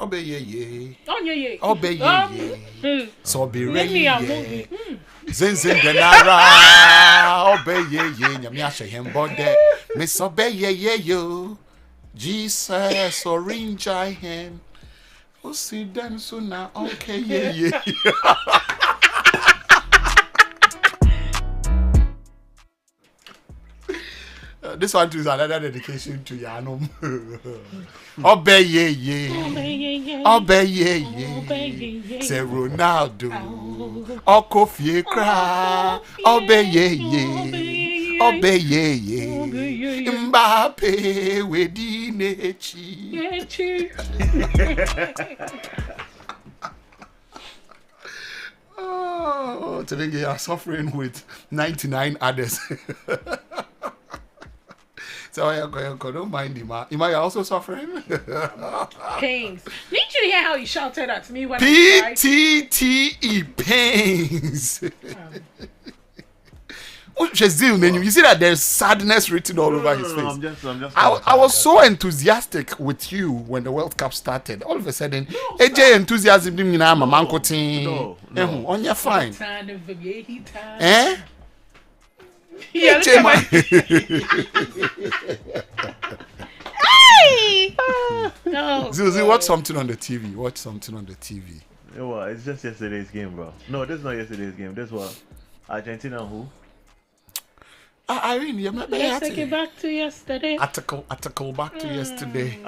Obey ye. Oh yeah. Obey ye. So be ready. Zin denara. Obey ye. Nyamiasha him bode. Miss obey ye yo. Jesus orange him. Oh see them soon now. Okay ye. This one too is another dedication to Yanum. Obey ye. Obey ye. Say Ronaldo. Okofie cry. Obey ye. Obey ye. Mbappe Wedinechi. Oh, today you are suffering with 99 others. So don't mind him. You're also suffering. Pains. Didn't you hear how he shouted at me when PTTE pains. You see that there's sadness written all over his face. I'm just I was so enthusiastic with you when the World Cup started. All of a sudden, AJ enthusiasm didn't mean I'm a manko team. No. On your fine. Eh? Yeah, Hey! Zuzi, watch something on the TV. Watch something on the TV. Yeah, well, it's just yesterday's game, bro. No, this is not yesterday's game. This was Argentina who? Irene, you remember let's take it back to yesterday. Article back to yesterday.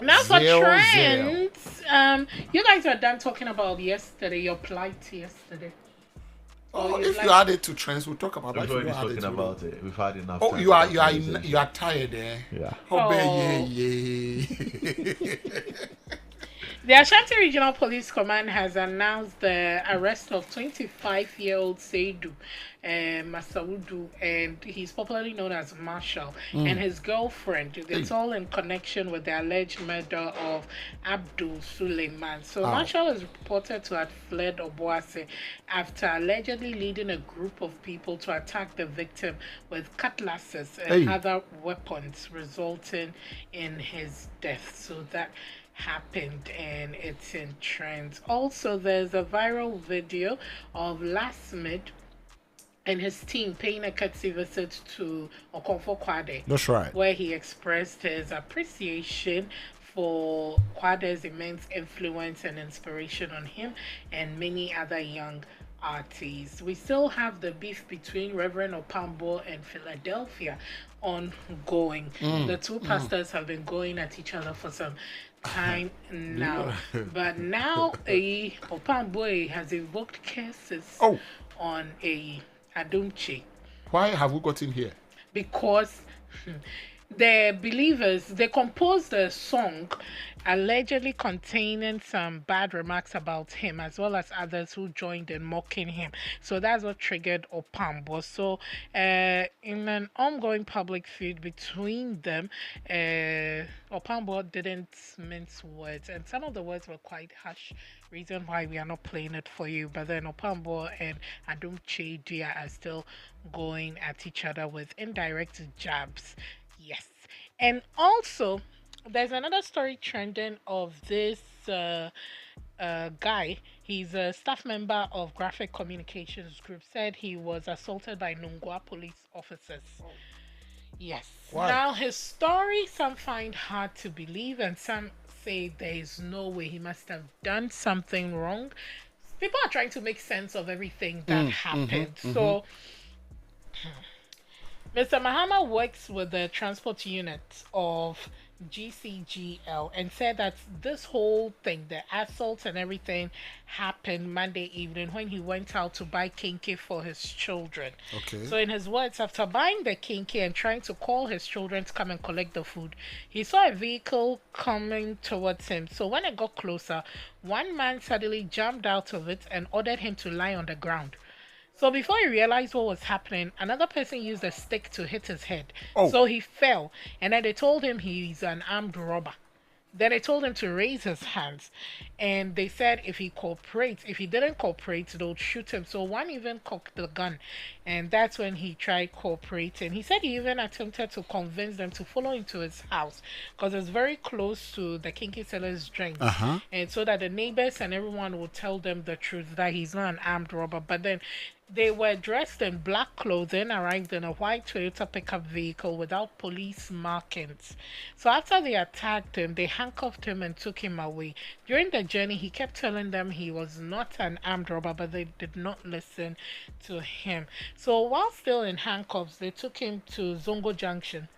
Now for trends. You guys are done talking about yesterday, your plight yesterday. Oh, if you add it to trends, we'll talk about that. We've already spoken about it. We've had enough. Oh, you are tired, eh? Yeah. Yeah. The Ashanti Regional Police Command has announced the arrest of 25-year-old Seidu Masaudu, and he's popularly known as Marshall, and his girlfriend. It's all in connection with the alleged murder of Abdul Suleiman. So Marshall is reported to have fled Obuasi after allegedly leading a group of people to attack the victim with cutlasses and other weapons, resulting in his death. So that happened and it's in trends. Also, there's a viral video of Lasmid and his team paying a courtesy visit to Okonfo Kwade. That's right. Where he expressed his appreciation for Kwade's immense influence and inspiration on him and many other young artists. We still have the beef between Reverend Opambo and Philadelphia ongoing. The two pastors have been going at each other for some time now. But now Opambo has invoked cases on Adumche. Why have we gotten here? Because the believers, they composed a song allegedly containing some bad remarks about him, as well as others who joined in mocking him. So that's what triggered Opambo. So in an ongoing public feud between them, Opambo didn't mince words, and some of the words were quite harsh. Reason why we are not playing it for you. But then Opambo and Adumche Dia are still going at each other with indirect jabs. Yes. And also, there's another story trending of this guy. He's a staff member of Graphic Communications Group. Said he was assaulted by Nungwa police officers. Yes. Why? Now, his story, some find hard to believe, and some say there is no way. He must have done something wrong. People are trying to make sense of everything that happened. So, Mr. Mahama works with the transport unit of GCGL and said that this whole thing, the assault and everything, happened Monday evening when he went out to buy kinky for his children. Okay. So in his words, after buying the kinky and trying to call his children to come and collect the food, he saw a vehicle coming towards him. So when it got closer, one man suddenly jumped out of it and ordered him to lie on the ground. So before he realized what was happening, another person used a stick to hit his head. So he fell, and then they told him he's an armed robber. Then they told him to raise his hands. And they said if he cooperates, if he didn't cooperate, they'll shoot him. So one even cocked the gun. And that's when he tried cooperating. He said he even attempted to convince them to follow him to his house because it's very close to the Kinky Seller's joint. And so that the neighbors and everyone would tell them the truth that he's not an armed robber. But then they were dressed in black clothing, arrived in a white Toyota pickup vehicle without police markings. So after they attacked him, they handcuffed him and took him away. During the journey, he kept telling them he was not an armed robber, but they did not listen to him. So while still in handcuffs, they took him to Zongo Junction.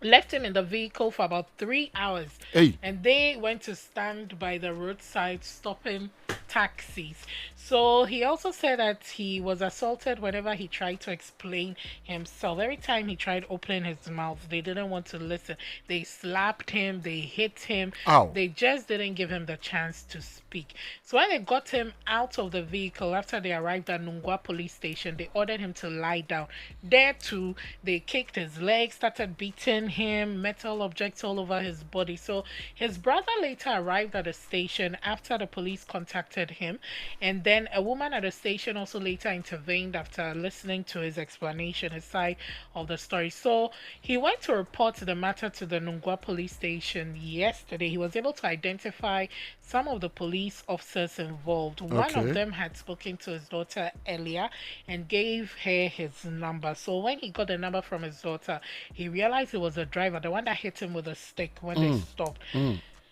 Left him in the vehicle for about 3 hours. Hey. And they went to stand by the roadside stopping taxis. So he also said that he was assaulted whenever he tried to explain himself. Every time he tried opening his mouth, they didn't want to listen. They slapped him, they hit him. Ow. They just didn't give him the chance to speak. So when they got him out of the vehicle after they arrived at Nungwa police station, they ordered him to lie down. There too, they kicked his legs, started beating him, metal objects all over his body. So his brother later arrived at the station after the police contacted him, and then a woman at the station also later intervened after listening to his explanation, his side of the story. So he went to report the matter to the Nungwa police station yesterday. He was able to identify some of the police officers involved. One Okay. of them had spoken to his daughter earlier and gave her his number. So when he got the number from his daughter, he realized it was the driver, the one that hit him with a stick when they stopped.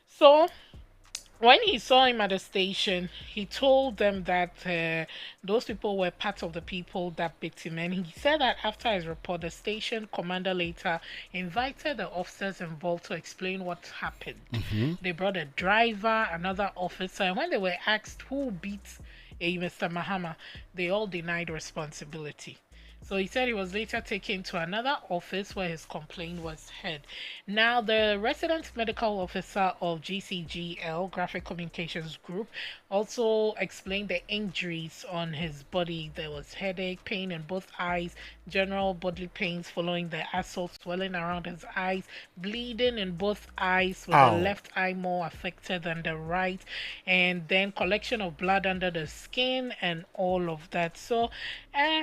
So when he saw him at the station, he told them that those people were part of the people that beat him. And he said that after his report, the station commander later invited the officers involved to explain what happened. They brought a driver, another officer, and when they were asked who beat Mr. Mahama, they all denied responsibility. So he said he was later taken to another office where his complaint was heard. Now, the resident medical officer of GCGL, Graphic Communications Group, also explained the injuries on his body. There was headache, pain in both eyes, general bodily pains following the assault, swelling around his eyes, bleeding in both eyes, with Ow. the left eye more affected than the right, and then collection of blood under the skin and all of that. So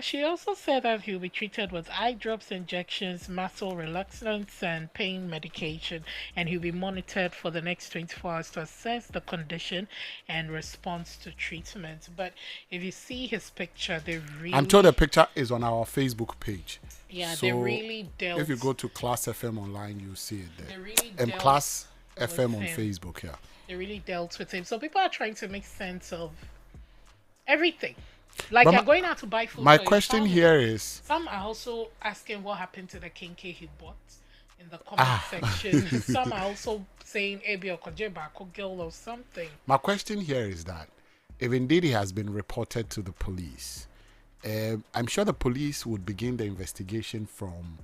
she also said that he'll be treated with eye drops, injections, muscle relaxants, and pain medication, and he'll be monitored for the next 24 hours to assess the condition and response to treatment. But if you see his picture, they really, I'm told the picture is on our Facebook page. yeah, So they really dealt. if you go to Class FM online, you'll see it they there. really And dealt Class FM on him. Facebook, yeah. They really dealt with him. So people are trying to make sense of everything. Like But you're my- going out to buy food. My for your question family. here is, Some are also asking what happened to the kinky he bought in the comment section. Some are also saying Ebi Okojeba, girl or something. my question here is that if indeed he has been reported to the police, I'm sure the police would begin the investigation from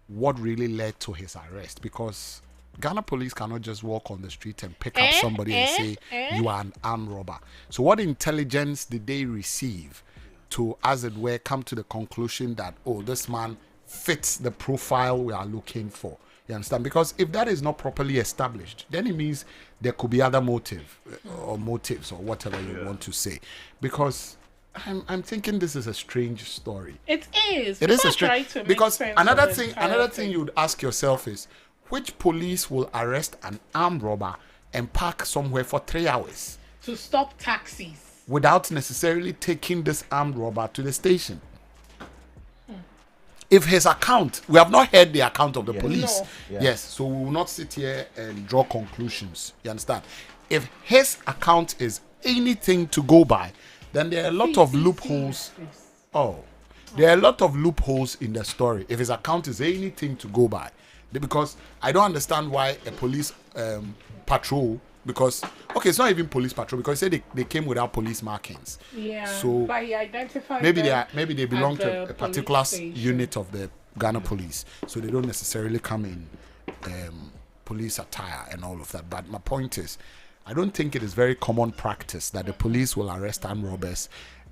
what really led to his arrest, because Ghana police cannot just walk on the street and pick up somebody and say you are an armed robber. So what intelligence did they receive to, as it were, come to the conclusion that, oh, this man fits the profile we are looking for? You understand? Because if that is not properly established, then it means there could be other motives or whatever you want to say. Because I'm thinking this is a strange story. It is. It is People a are trying strange, to make because sense another of the thing entire thing. you'd ask yourself is, which police will arrest an armed robber and park somewhere for 3 hours To stop taxis. without necessarily taking this armed robber to the station? If his account, we have not heard the account of the police. No. Yeah. Yes, so we will not sit here and draw conclusions. You understand? If his account is anything to go by, then there are a lot of loopholes. Oh, there are a lot of loopholes in the story. If his account is anything to go by, because I don't understand why a police patrol. Because okay, it's not even police patrol, because they said they came without police markings. Yeah. So but he identified maybe them maybe they belong at to the a particular police station. unit of the Ghana police, so they don't necessarily come in police attire and all of that. But my point is, I don't think it is very common practice that the police will arrest armed robbers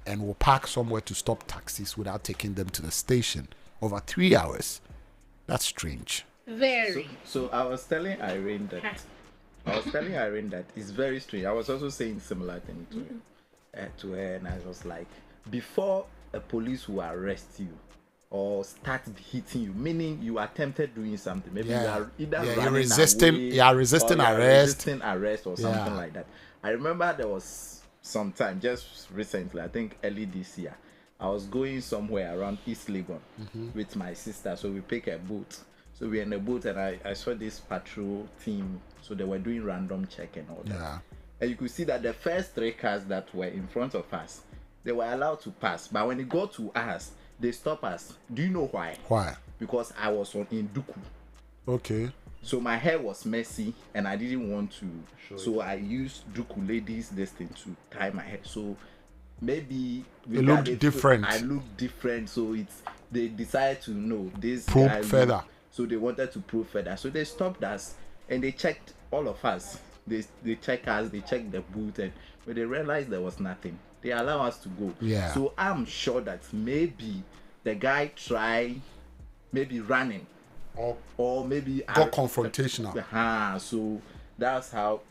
and will park somewhere to stop taxis without taking them to the station over 3 hours. That's strange. Very. So I was telling Irene that I was telling Irene that it's very strange. I was also saying similar thing to her, and I was like, before a police will arrest you or start hitting you, meaning you attempted doing something. Maybe you are either running you're resisting, away resisting or you are arrest. resisting arrest or something like that. I remember there was some time just recently, I think early this year, I was going somewhere around East Legon with my sister. So we pick a boat. So we were in a boat, and I saw this patrol team. So they were doing random check and all that. Yeah. And you could see that the first 3 cars that were in front of us, they were allowed to pass. But when it got to us, they stopped us. Do you know why? Why? Because I was in Duku. Okay. So my hair was messy and I didn't want to. So I used Duku ladies this thing to tie my hair. So maybe it looked different. I looked different. So they decided to know this probe guy further. So they wanted to probe further. So they stopped us and they checked all of us. They checked us, they checked the boot, and when they realized there was nothing, they allow us to go. Yeah. So I'm sure that maybe the guy tried maybe running or maybe got confrontational. So that's how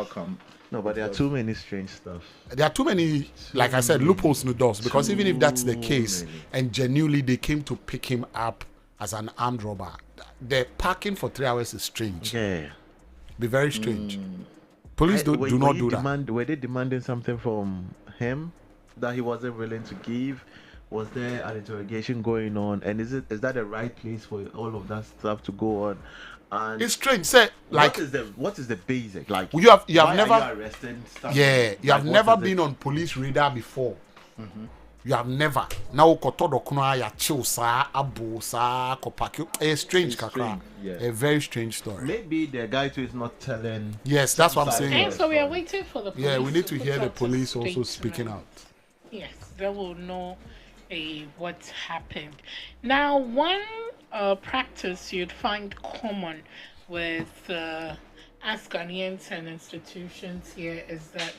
come. No, but there are too many strange stuff. There are too many, like I said, loopholes in the doors. Because even if that's the case, and genuinely they came to pick him up as an armed robber, the parking for 3 hours is strange. Yeah. Be very strange. Police do not do that. Were they demanding something from him that he wasn't willing to give? Was there an interrogation going on? And is that the right place for all of that stuff to go on? And it's strange. Say, like, what is the basic? Like, you have why never are you arresting stuff? Yeah, you have never been on police radar before. You have never. Now kotodo kuna ya chill sa abu sa kopaki. A strange kakra. A very strange story. Maybe the guy too is not telling. Yes, that's what I'm saying. And so we are waiting for the police. Yeah, we need to hear the put out a police also statement. speaking out. Yes, they will know what happened. Now, one practice you'd find common with us Ghanaians and institutions here is that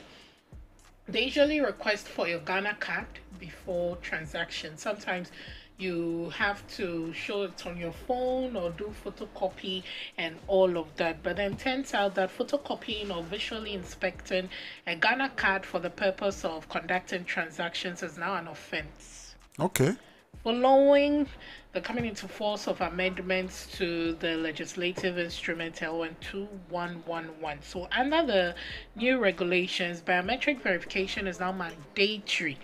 they usually request for your Ghana card before transaction. Sometimes you have to show it on your phone or do photocopy and all of that. But then turns out that photocopying or visually inspecting a Ghana card for the purpose of conducting transactions is now an offense. Okay. Following the coming into force of amendments to the legislative instrument LN 2111. So under the new regulations, biometric verification is now mandatory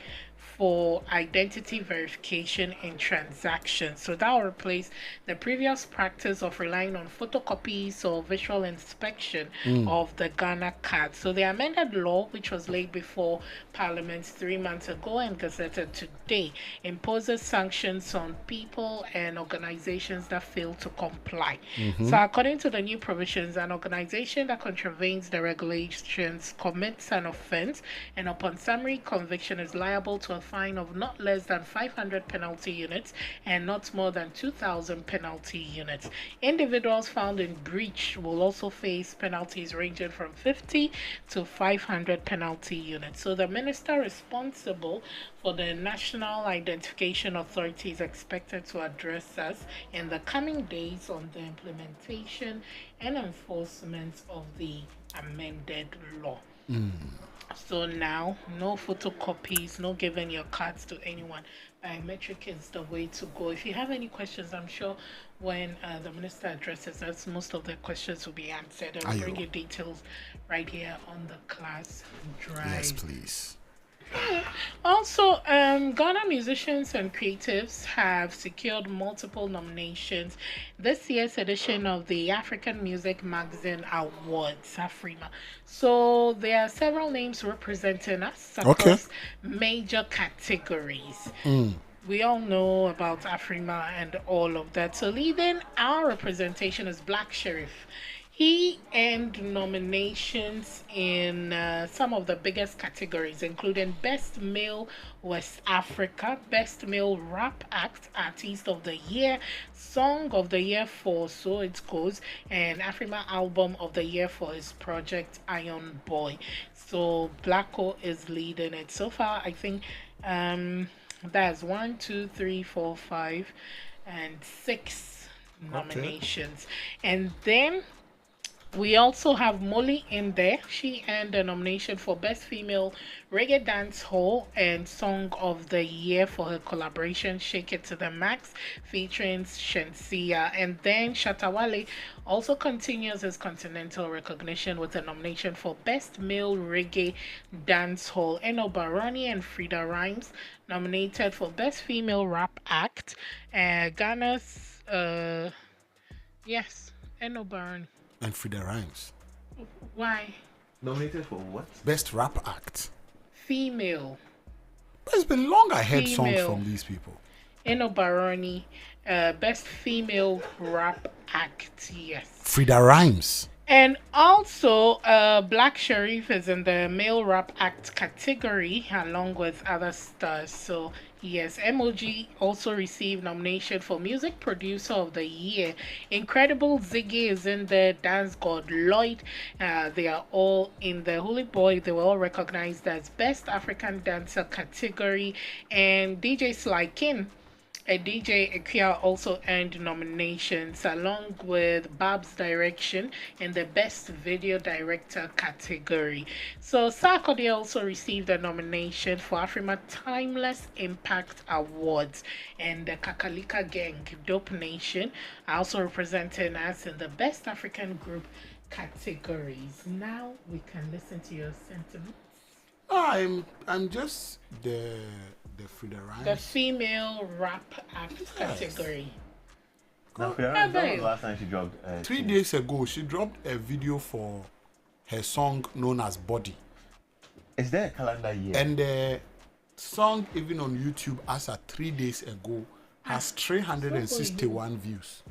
for identity verification in transactions. So that will replace the previous practice of relying on photocopies or visual inspection of the Ghana card. So the amended law, which was laid before Parliament 3 months ago and gazetted today, imposes sanctions on people and organizations that fail to comply. So according to the new provisions, an organization that contravenes the regulations commits an offense, and upon summary conviction is liable to a fine of not less than 500 penalty units and not more than 2,000 penalty units. Individuals found in breach will also face penalties ranging from 50 to 500 penalty units. So the minister responsible for the National Identification Authority is expected to address us in the coming days on the implementation and enforcement of the amended law. So now, no photocopies, no giving your cards to anyone. Biometric is the way to go. If you have any questions, I'm sure when the minister addresses us, most of the questions will be answered. I'll bring you details right here on the class drive. Yes, please. Also, Ghana musicians and creatives have secured multiple nominations this year's edition of the African Music Magazine Awards, AFRIMA. So there are several names representing us across major categories. We all know about AFRIMA and all of that. So leading our representation is Black Sheriff. He earned nominations in some of the biggest categories, including Best Male West Africa, Best Male Rap Act, Artist of the Year, Song of the Year for So It Goes, and Afrima Album of the Year for his project Iron Boy. So Blacko is leading it. So far, I think that's 1, 2, 3, 4, 5, and 6 nominations. And then We also have Molly in there. She earned a nomination for Best Female Reggae Dance Hall and Song of the Year for her collaboration Shake It to the Max featuring Shensia. And then Shatawale also continues his continental recognition with a nomination for Best Male Reggae Dance Hall. Eno Baroni and Frida Rhymes nominated for Best Female Rap Act. Ghana's, yes, Eno Baroni. And Frida Rhymes. Why? Nominated for what? Best rap act. Female. But it's been long I heard songs Female. from these people. Eno Baroni, best female rap act, yes. Frida Rhymes. And also, Black Sharif is in the male rap act category along with other stars. So, yes, MOG also received nomination for Music Producer of the Year. Incredible Ziggy is in the Dance God Lloyd. They are all in the Holy Boy. They were all recognized as Best African Dancer category. And DJ Sly King, a DJ Akia, also earned nominations along with Bab's Direction in the Best Video Director category. So Sarkodie also received a nomination for Afrima Timeless Impact Awards, and the Kakalika Gang, Dope Nation, are also representing us in the Best African Group categories. Now we can listen to your sentiments. I'm just the Frida Rhymes. The female rap act category. Now, Fiona, when was the last time she dropped? 3 days ago, she dropped a video for her song known as Body. Is there a calendar year? And the song, even on YouTube, as at 3 days ago, has 361 views.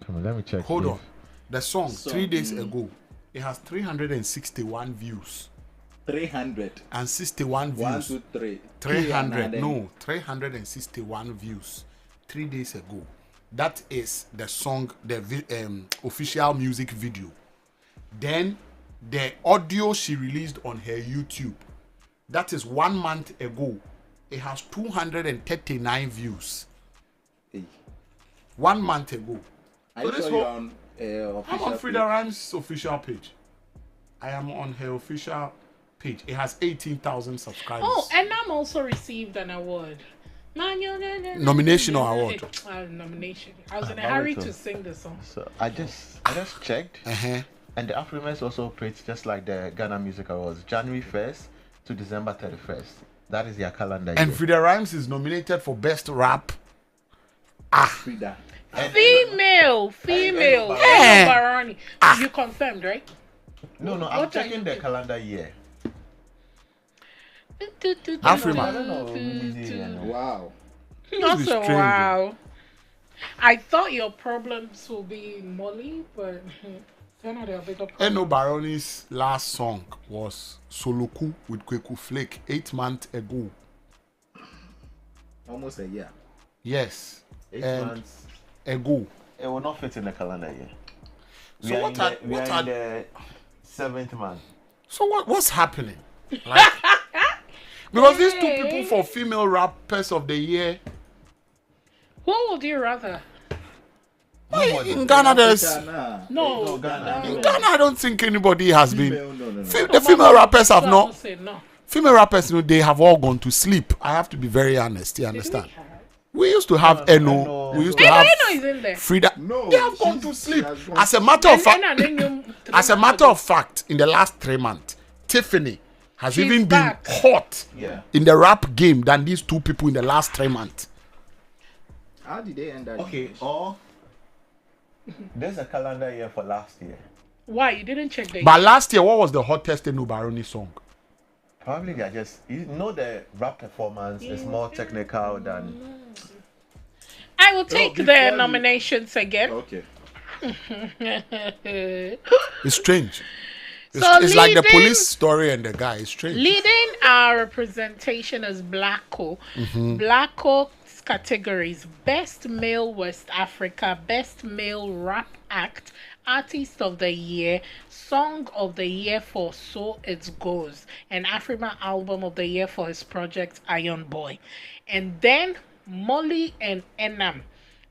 Come on, let me check. Hold this. on. The song, 3 days ago, it has 361 views. 300. And 61 views. 1, 2, 3. 300, no, 361 views 3 days ago. That is the song, the official music video. Then the audio she released on her YouTube, that is 1 month ago. It has 239 views. Hey. 1 month ago. Are So you this sure whole- you're on I'm on Frida Rhymes' official page. I am on her official page. It has 18,000 subscribers. Oh, and I'm also received an award. Nomination or award? Nomination. I was in a How hurry it to was? sing the song. So I just checked, Uh-huh. and the Afrimans also operate just like the Ghana Music Awards, January 1st to December 31st. That is their calendar And year. Frida Rhymes is nominated for Best Rap. Frida. Female. Eh. Baroni. You confirmed, right? No, I'm What are checking you the doing? calendar year. Afrima. I don't know. release year, no. Wow. Also, strange. wow. I thought your problems will be Molly, but they're not a bigger problem. Eno Baroni's last song was Soloku with Kweku Flake 8 months ago. Almost a year. Yes. 8 And months. ago. It will not fit in the calendar year. So We are what in are- the, we what are are- in the 7th month. So what's happening? Like, because these two people for female rappers of the year, Who would you rather? in Ghana there's Nah. No, Ghana. in Ghana I don't think anybody has been. No. The female rappers have So I not. would say no. Female rappers, they have all gone to sleep. I have to be very honest. You understand? We used to have Eno. We used to have Eno is in there. Frida. No, They have gone she's- to she sleep. has gone As a matter of fact, as a As matter of fact, in the last 3 months, Tiffany has She's even back. been hot Yeah. in the rap game than these two people in the last 3 months. How did they end that? Okay, or there's a calendar year for last year. Why you didn't check the? But last year, what was the hottest Eno Baroni song? Probably they are just, the rap performance is more technical than. I will take before the you- nominations again. Okay. It's strange. It's, So it's like the leading- police story and the guy. It's strange. Leading our representation is Blacko. Blacko's categories: Best Male West Africa, Best Male Rap Act, Artist of the Year, Song of the Year for So It Goes, and Afrima Album of the Year for his project Iron Boy. And then Molly and Enam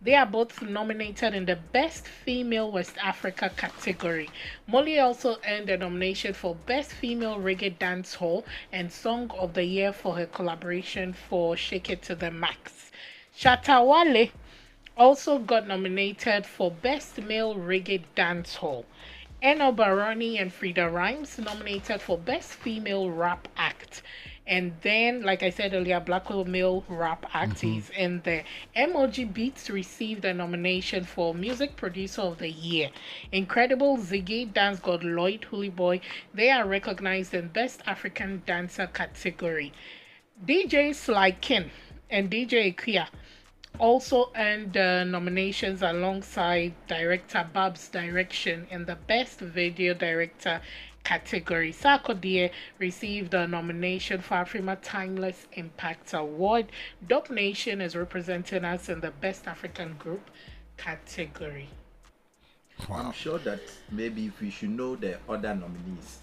They are both nominated in the Best Female West Africa category. Molly also earned a nomination for Best Female Reggae Dancehall and Song of the Year for her collaboration for Shake It to the Max. Shatta Wale also got nominated for Best Male Reggae Dancehall. Eno Baroni and Frida Rhymes nominated for Best Female Rap Act. And then, like I said earlier, Blackwell Male Rap Act is in there. MOG Beats received a nomination for Music Producer of the Year. Incredible Ziggy, Dance God Lloyd, Holy Boy, they are recognized in Best African Dancer category. DJ Sly Kin and DJ Ikuya also earned nominations alongside director Bab's Direction in the Best Video Director category. Sarkodie received a nomination for Afrima Timeless Impact Award. Dope Nation is representing us in the Best African Group category. I'm sure that maybe if we should know the other nominees,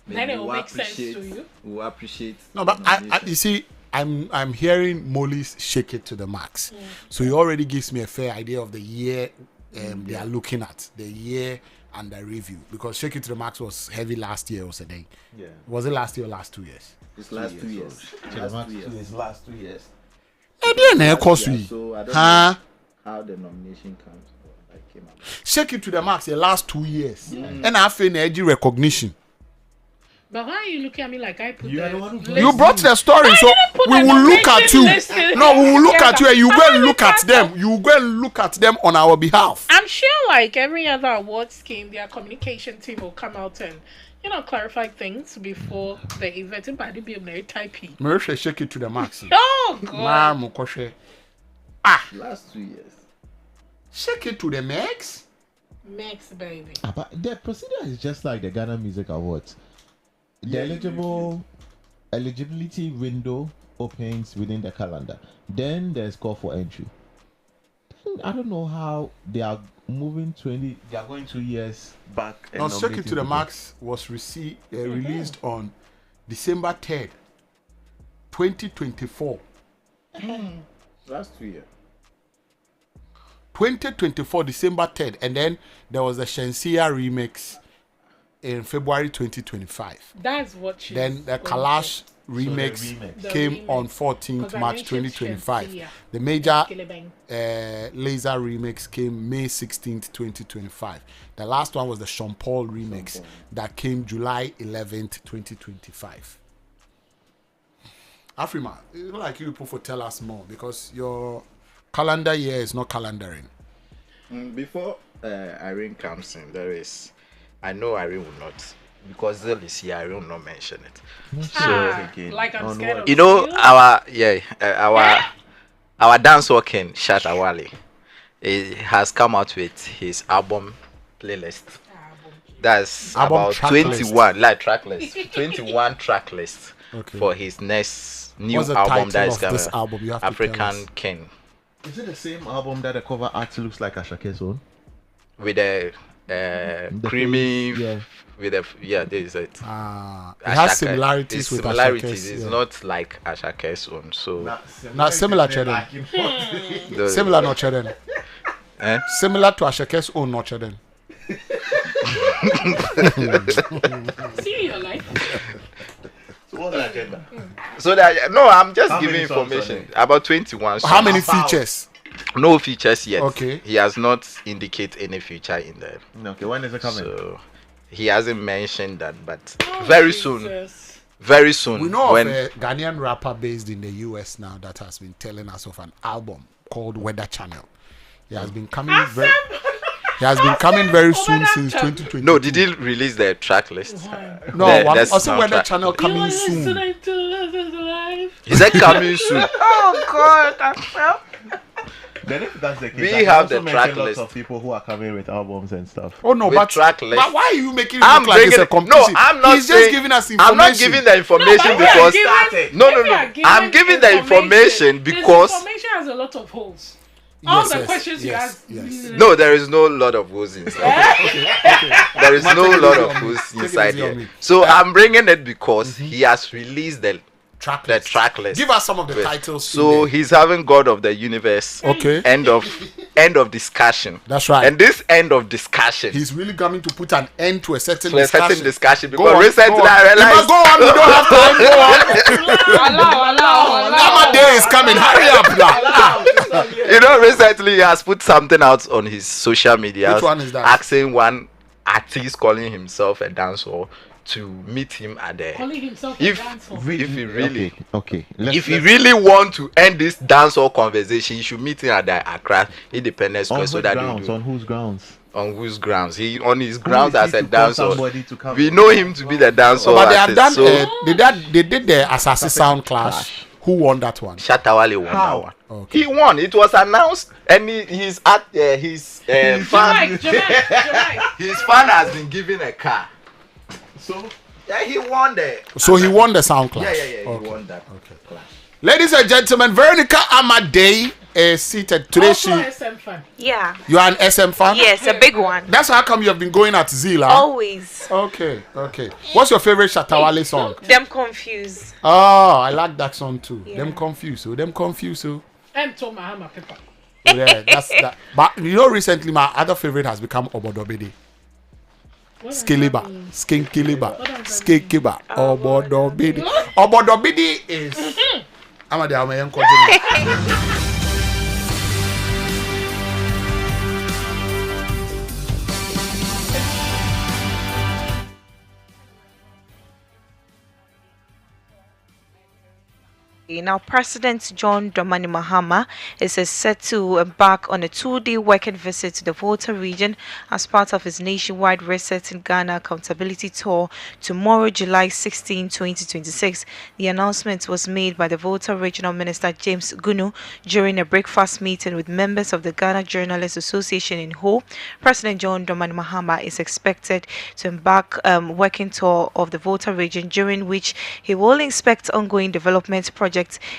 Then maybe it will make sense to you. We'll appreciate. No, but I you see, I'm hearing Molly's Shake It to the Max. So it already gives me a fair idea of the year they are looking at, the year under review. Because Shake It to the Max was heavy last year or so day. Yeah. Was it last year or last 2 years? It's last 2 years. Last 2 years. I didn't know, course we. So I don't Huh? know how the nomination comes. Like came out. Shake It to the Max the last 2 years. And I feel energy recognition. But why are you looking at me like I put You are the the one who list? You brought the story, so didn't put we the will look at you. nomination list. No, we will look at you and you go and How look many at them. You go and look at them on our behalf. I'm sure, like every other award scheme, their communication team will come out and, clarify things before the event. But be a type. Marisha, Shake It to the Max. Oh God! Ma'am, Mokoshe. Last 2 years. Shake It to the Max. Max baby. But the procedure is just like the Ghana Music Awards. The eligibility window opens within the calendar. Then there's call for entry. I don't know how they are moving 20. They are going 2 years back. And No, Shake It nominating to the people. Max was released on December 3rd, 2024. Last 2 years. 2024, December 3rd. And then there was the Shensia remix in February 2025. That's what she. Then the Kalash remix remix. came The remix. on 14th 'Cause I March mentioned 2025. Shensia. The major Kilebang. Laser remix came May 16th, 2025. The last one was the Sean Paul remix that came July 11th, 2025. Afrima, it's not like you people for tell us more because your calendar year is not calendaring. Before Irene comes in, I know Irene will not, because Zil is here. Irene will not mention it. Like I'm scared of You know you. our dancehall king Shatta Wale, he has come out with his album playlist. That's Album about track 21 like track list, 21 track list Okay. for his next new What's the album that title is of this coming. album? You have to tell African us. King Is it the same album that the cover art looks like Ashake's own? with a creamy face, yeah. with a this is it. It has Ashake. similarities It's with similarities. Ashake's, It's yeah. not like Ashake's own. So Not similar to them. the- Similar, not children. Eh? Similar to Ashake's own, not children. See your life. So what's the agenda? So that no, I'm just How giving many songs information about 21. How many about- features? No features yet. Okay. He has not indicated any feature in there. Okay, when is it coming? So he hasn't mentioned that, but very soon, Jesus. very soon. We know when of a Ghanaian rapper based in the US now that has been telling us of an album called Weather Channel. He has been coming very. He has been coming very soon since 2020. no, did he release the track list? No, that's also not Weather track. Channel coming You are soon. listening to This Is Life. Is that coming soon? Then if that's the case, We I can have also the mention track lots list. of people who are coming with albums and stuff. Oh no, With but track list. But why are you making it I'm look like it's bringing a it. No, competition? I'm not He's saying, just giving us information. I'm not giving the information But we are because giving- no, if we are I'm giving the information This because information has a lot of holes. All Yes, the yes, questions you yes, ask. yes. no, there is no lot of holes inside. There is Man, no take it lot easy of on me. holes Take it inside easy on here. me. So I'm bringing it because he has released the track the list. track list. Give us some of the Wait. titles. So he's having God of the Universe. Okay. End of end of discussion. That's right. And this end of discussion, he's really coming to put an end to a certain to a discussion. certain discussion, Go because on, recently go on. I realized. Go on, we don't have time. Go on. Nama day is coming. Hurry up now. You know, recently he has put something out on his social media. Which one is that? Asking one artist calling himself a dancer to meet him at the. Calling himself If a dancer. if he really. Okay. If he really want to end this dancehall conversation, he should meet him at the Accra Independence Square, so that they On whose grounds? on whose grounds? He on his grounds as a to call dancer. somebody to come We and- know him to be the dancer. But they have done. So They did the Assassin Sound Clash. Who won that one? Shatawale won How? that one. Okay. He won. It was announced, and his fan, Jamaica. his fan has been given a car. So Yeah, he won the. So he won the Sound Clash. Yeah. He Okay. won that. Okay. Ladies and gentlemen, Veronica Amadei is seated today. Also a SM fan. Yeah. You are an SM fan? Yes, a big one. That's how come you have been going at Zila. Always. Okay. What's your favorite Shatawale song? Them confused. Oh, I like that song too. Yeah. Them confused. And Tom Mahama Pepper. Yeah, that's that. But you know, recently my other favorite has become Obodobidi. Skiliba, Skinkiliba, Skikiba, Obodobidi. Obodobidi is. I'm a young Now, President John Dramani Mahama is set to embark on a 2-day working visit to the Volta region as part of his nationwide Reset in Ghana Accountability Tour tomorrow, July 16, 2026. The announcement was made by the Volta Regional Minister James Gunu during a breakfast meeting with members of the Ghana Journalists Association in Ho. President John Dramani Mahama is expected to embark working tour of the Volta region, during which he will inspect ongoing development projects,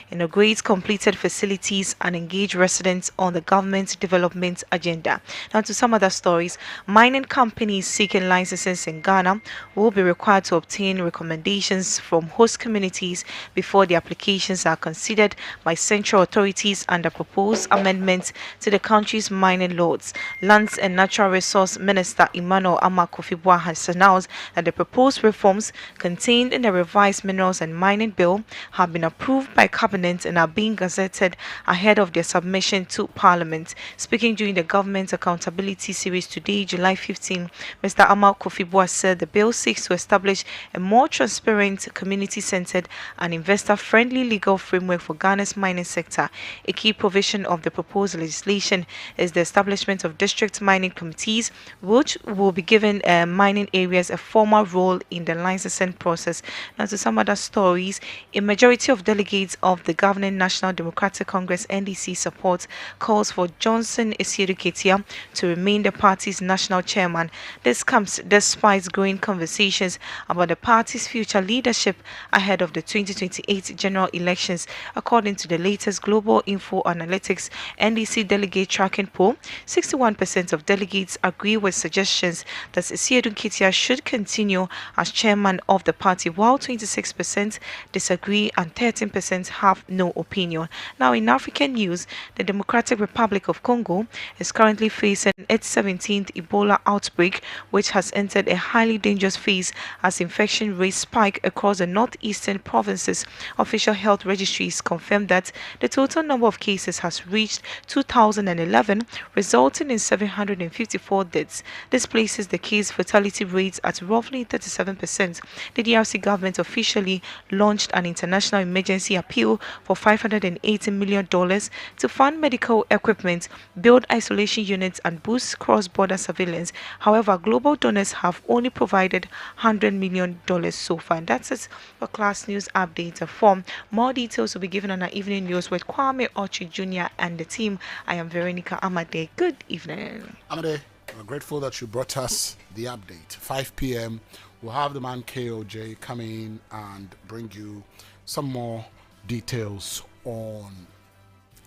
inaugurate completed facilities, and engage residents on the government's development agenda. Now, to some other stories, mining companies seeking licenses in Ghana will be required to obtain recommendations from host communities before the applications are considered by central authorities under proposed amendments to the country's mining laws. Lands and Natural Resource Minister Emmanuel Amakofibwa has announced that the proposed reforms contained in the revised Minerals and Mining Bill have been approved by Cabinet and are being gazetted ahead of their submission to Parliament. Speaking during the Government Accountability Series today, July 15, Mr. Amal Kofibwa said the bill seeks to establish a more transparent, community-centered and investor-friendly legal framework for Ghana's mining sector. A key provision of the proposed legislation is the establishment of district mining committees, which will be given mining areas a formal role in the licensing process. Now, to some other stories, a majority of delegates of the governing National Democratic Congress NDC support calls for Johnson Isiedu Ketia to remain the party's national chairman. This comes despite growing conversations about the party's future leadership ahead of the 2028 general elections. According to the latest Global Info Analytics NDC delegate tracking poll, 61% of delegates agree with suggestions that Isiedu Ketia should continue as chairman of the party, while 26% disagree and 13% have no opinion. Now, in African news, the Democratic Republic of Congo is currently facing its 17th Ebola outbreak, which has entered a highly dangerous phase as infection rates spike across the northeastern provinces. Official health registries confirmed that the total number of cases has reached 2,011, resulting in 754 deaths. This places the case fatality rates at roughly 37%. The DRC government officially launched an international emergency appeal for $580 million to fund medical equipment, build isolation units, and boost cross-border surveillance. However, global donors have only provided $100 million so far. And that's it for Class News Update form. More details will be given on our evening news with Kwame Ochi Jr. and the team. I am Veronica Amade. Good evening. Amade, we're grateful that you brought us the update. 5 p.m. We'll have the man KOJ come in and bring you some more details on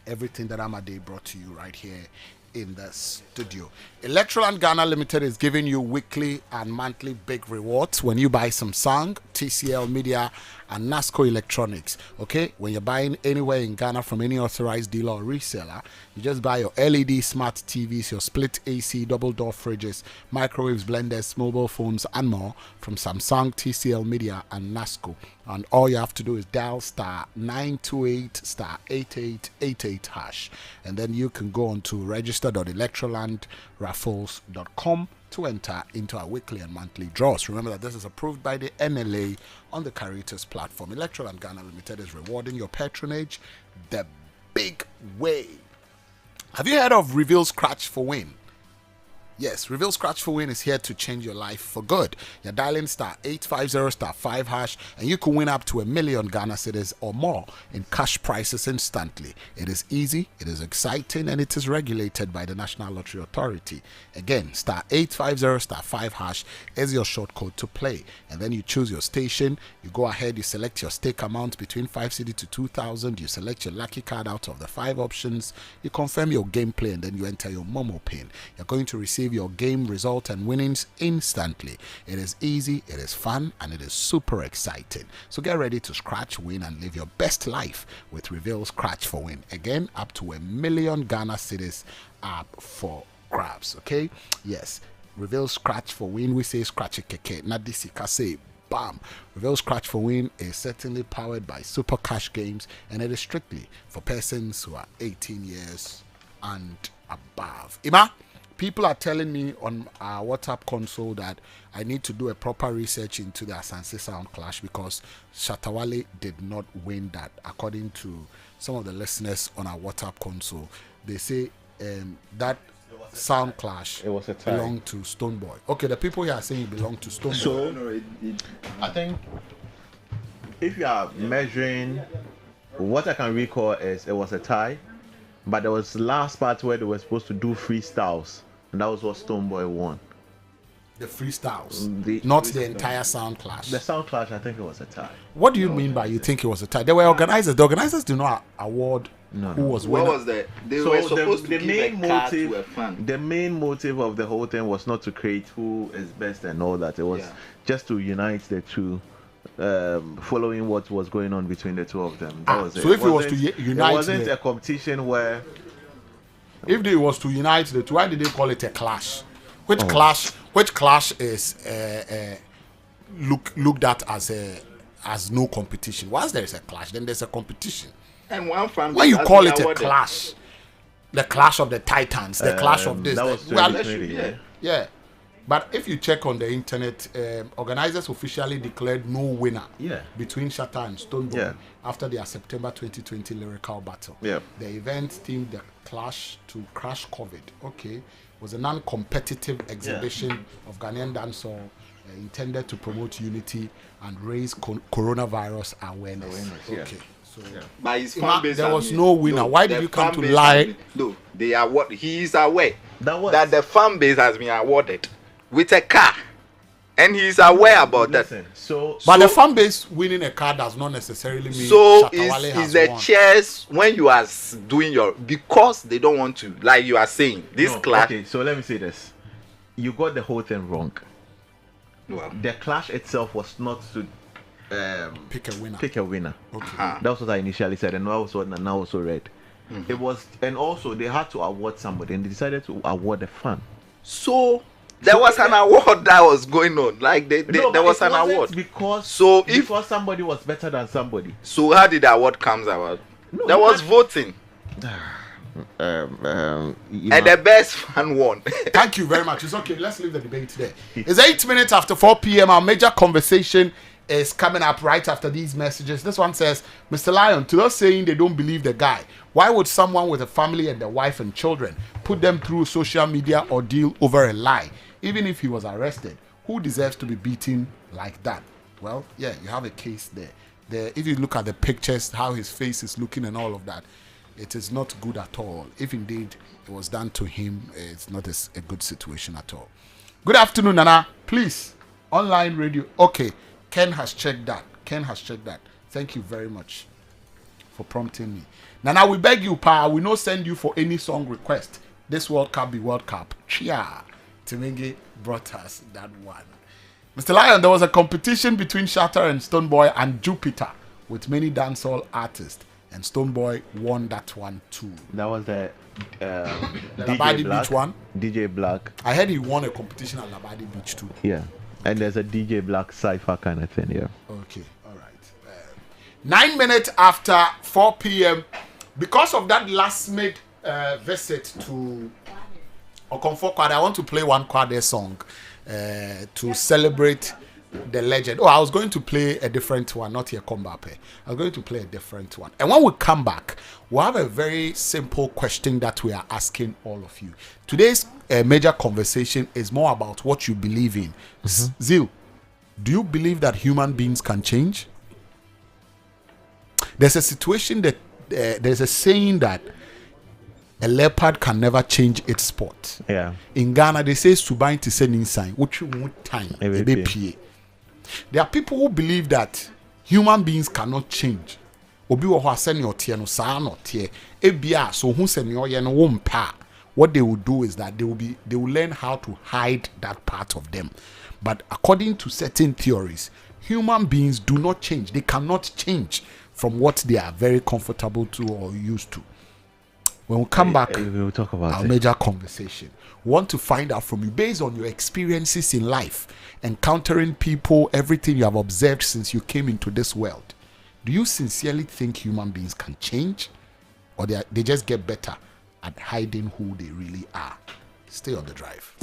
everything that Amade brought to you right here in the studio. Electroland Ghana Limited is giving you weekly and monthly big rewards when you buy some song, TCL Media, and NASCO Electronics. Okay, when you're buying anywhere in Ghana from any authorized dealer or reseller, you just buy your LED smart TVs, your split AC, double door fridges, microwaves, blenders, mobile phones, and more from Samsung, TCL Media, and NASCO. And all you have to do is dial star 928 star 8888 hash, and then you can go on to register.electrolandraffles.com to enter into our weekly and monthly draws. Remember that this is approved by the NLA on the Caritas platform. Electroland Ghana Limited is rewarding your patronage the big way. Have you heard of Reveal Scratch for Win? Yes, Reveal Scratch for Win is here to change your life for good. You're dialing star 850 star 5 hash, and you can win up to 1 million Ghana cedis or more in cash prizes instantly. It is easy, it is exciting, and it is regulated by the National Lottery Authority. Again, star 850 star 5 hash is your short code to play. And then you choose your station, you go ahead, you select your stake amount between 5 cedi to 2,000, you select your lucky card out of the 5 options, you confirm your gameplay, and then you enter your Momo pin. You're going to receive your game result and winnings instantly. It is easy, it is fun, and it is super exciting. So get ready to scratch, win, and live your best life with Reveal Scratch for Win. Again, up to 1 million Ghana cedis up for grabs. Okay, yes, Reveal Scratch for Win. We say scratch it keke, not this say bam. Reveal Scratch for Win is certainly powered by Super Cash Games, and it is strictly for persons who are 18 years and above. Ima, people are telling me on our WhatsApp console that I need to do a proper research into the Asante Sound Clash because Shatawale did not win that, according to some of the listeners on our WhatsApp console. They say that Sound Clash belonged to Stoneboy. Okay, the people here are saying it belonged to Stoneboy. So, I think if you are measuring, what I can recall is it was a tie, but there was last part where they were supposed to do freestyles, and that was what Stoneboy won. The freestyles, not the entire Sound Clash. The Sound Clash, I think it was a tie. What do you mean by you think it was a tie? They were organizers. The organizers do not award who was winner. What was that? They were supposed to give a card to a fan. The main motive of the whole thing was not to create who is best and all that. It was just to unite the two, following what was going on between the two of them. That was it. So if it was to unite, it wasn't a competition where. If it was to unite the two, why did they call it a clash? Which clash is looked at as no competition? Once there is a clash, then there's a competition. And one fan. When you call it a clash, the clash of the Titans, the clash of this, that was 2020, yeah. But if you check on the internet, organizers officially declared no winner between Shatta and Stoneboy after their September 2020 lyrical battle. Yeah. The event themed the clash to crash COVID. Okay, was a non-competitive exhibition of Ghanaian dancehall intended to promote unity and raise coronavirus awareness. Okay. So, but his fan base, there was no winner. Why did you come to lie? No, they are what he is aware that the fan base has been awarded with a car, and he is aware about that. But the fan base winning a car does not necessarily mean so Shatawale is has the won. chairs when you are doing your, because they don't want to, like you are saying this clash. Okay, so let me say this: you got the whole thing wrong. Well, the clash itself was not to pick a winner. Okay. That's what I initially said, and also what Nana also read. It was, and also they had to award somebody, and they decided to award a fan. So there was an award that was going on, like there was an award because somebody was better than somebody. So how did the award comes about? There was voting. And the best fan won. Thank you very much. It's okay. Let's leave the debate there. It's 8 minutes after 4 p.m. Our major conversation is coming up right after these messages. This one says, Mr. Lion, to those saying they don't believe the guy, why would someone with a family and a wife and children put them through social media ordeal over a lie? Even if he was arrested, who deserves to be beaten like that? Well, yeah, you have a case there. If you look at the pictures, how his face is looking and all of that, it is not good at all. If indeed it was done to him, it's not a good situation at all. Good afternoon, Nana. Please, online radio. Okay, Ken has checked that. Thank you very much for prompting me. Nana, we beg you, Pa, we no send you for any song request. This World Cup be World Cup. Chia. Temenge brought us that one. Mr. Lion, there was a competition between Shatter and Stoneboy and Jupiter with many dancehall artists, and Stoneboy won that one too. That was the Labadi DJ Black. Beach one. DJ Black. I heard he won a competition at Labadi Beach too. Yeah. And there's a DJ Black Cypher kind of thing, yeah. Okay, all right. 9 minutes after 4 p.m. Because of that last minute visit to Okomfo Kwade, I want to play one Kwade song to celebrate the legend. Oh, I was going to play a different one, not here Kombape. I was going to play a different one. And when we come back, we'll have a very simple question that we are asking all of you. Today's major conversation is more about what you believe in. Zil, do you believe that human beings can change? There's a situation that there's a saying that a leopard can never change its spot. Yeah. In Ghana, they say subain to send inside, which time there are people who believe that human beings cannot change. Obi wo ho asene otie no saa no tie. Ebia so hu se ne oye no wo mpa. What they will do is that they will learn how to hide that part of them. But according to certain theories, human beings do not change. They cannot change from what they are very comfortable to or used to. When we come back, we'll talk about our major conversation. We want to find out from you, based on your experiences in life, encountering people, everything you have observed since you came into this world. Do you sincerely think human beings can change? Or they just get better at hiding who they really are? Stay on the drive.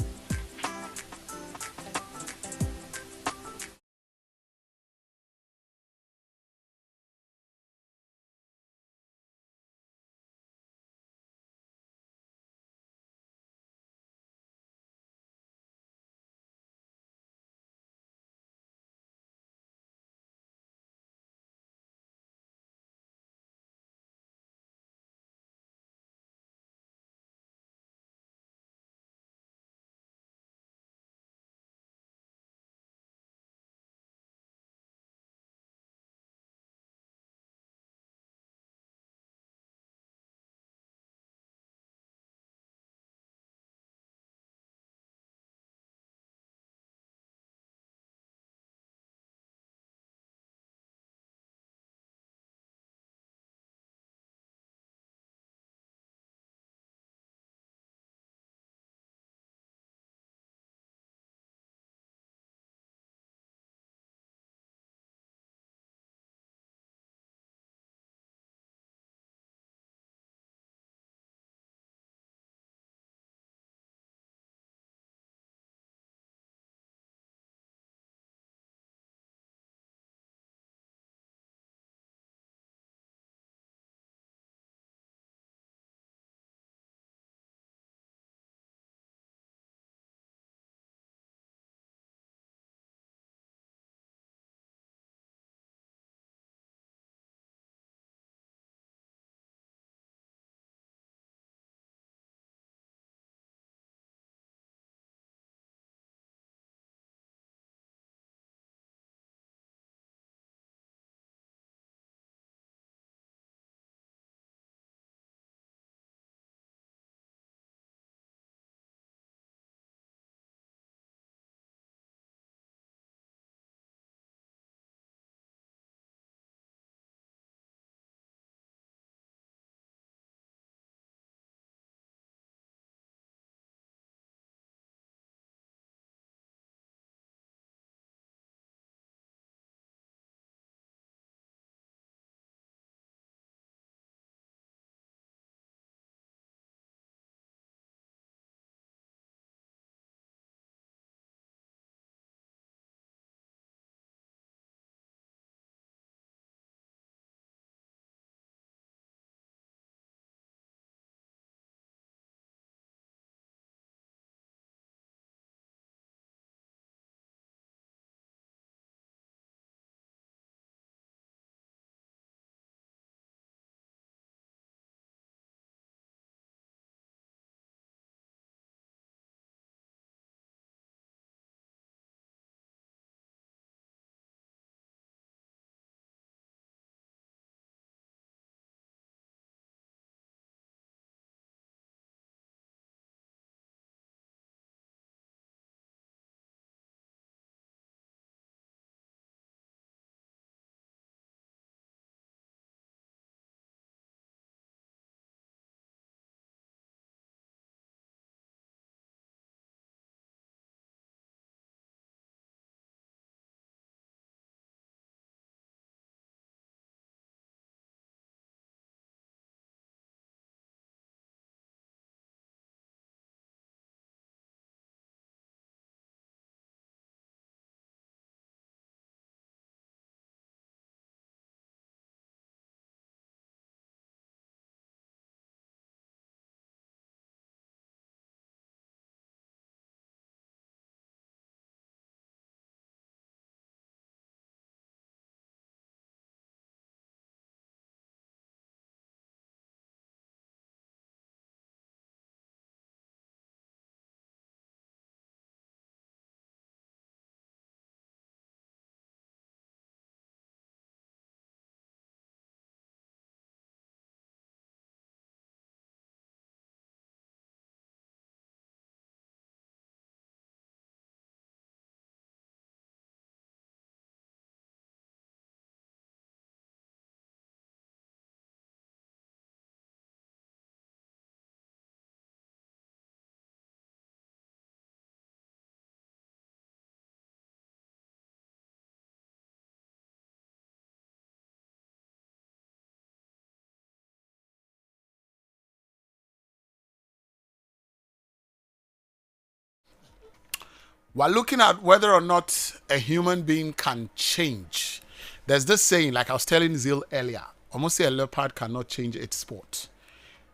we're looking at whether or not a human being can change. There's this saying, like I was telling Zil earlier, almost say a leopard cannot change its sport.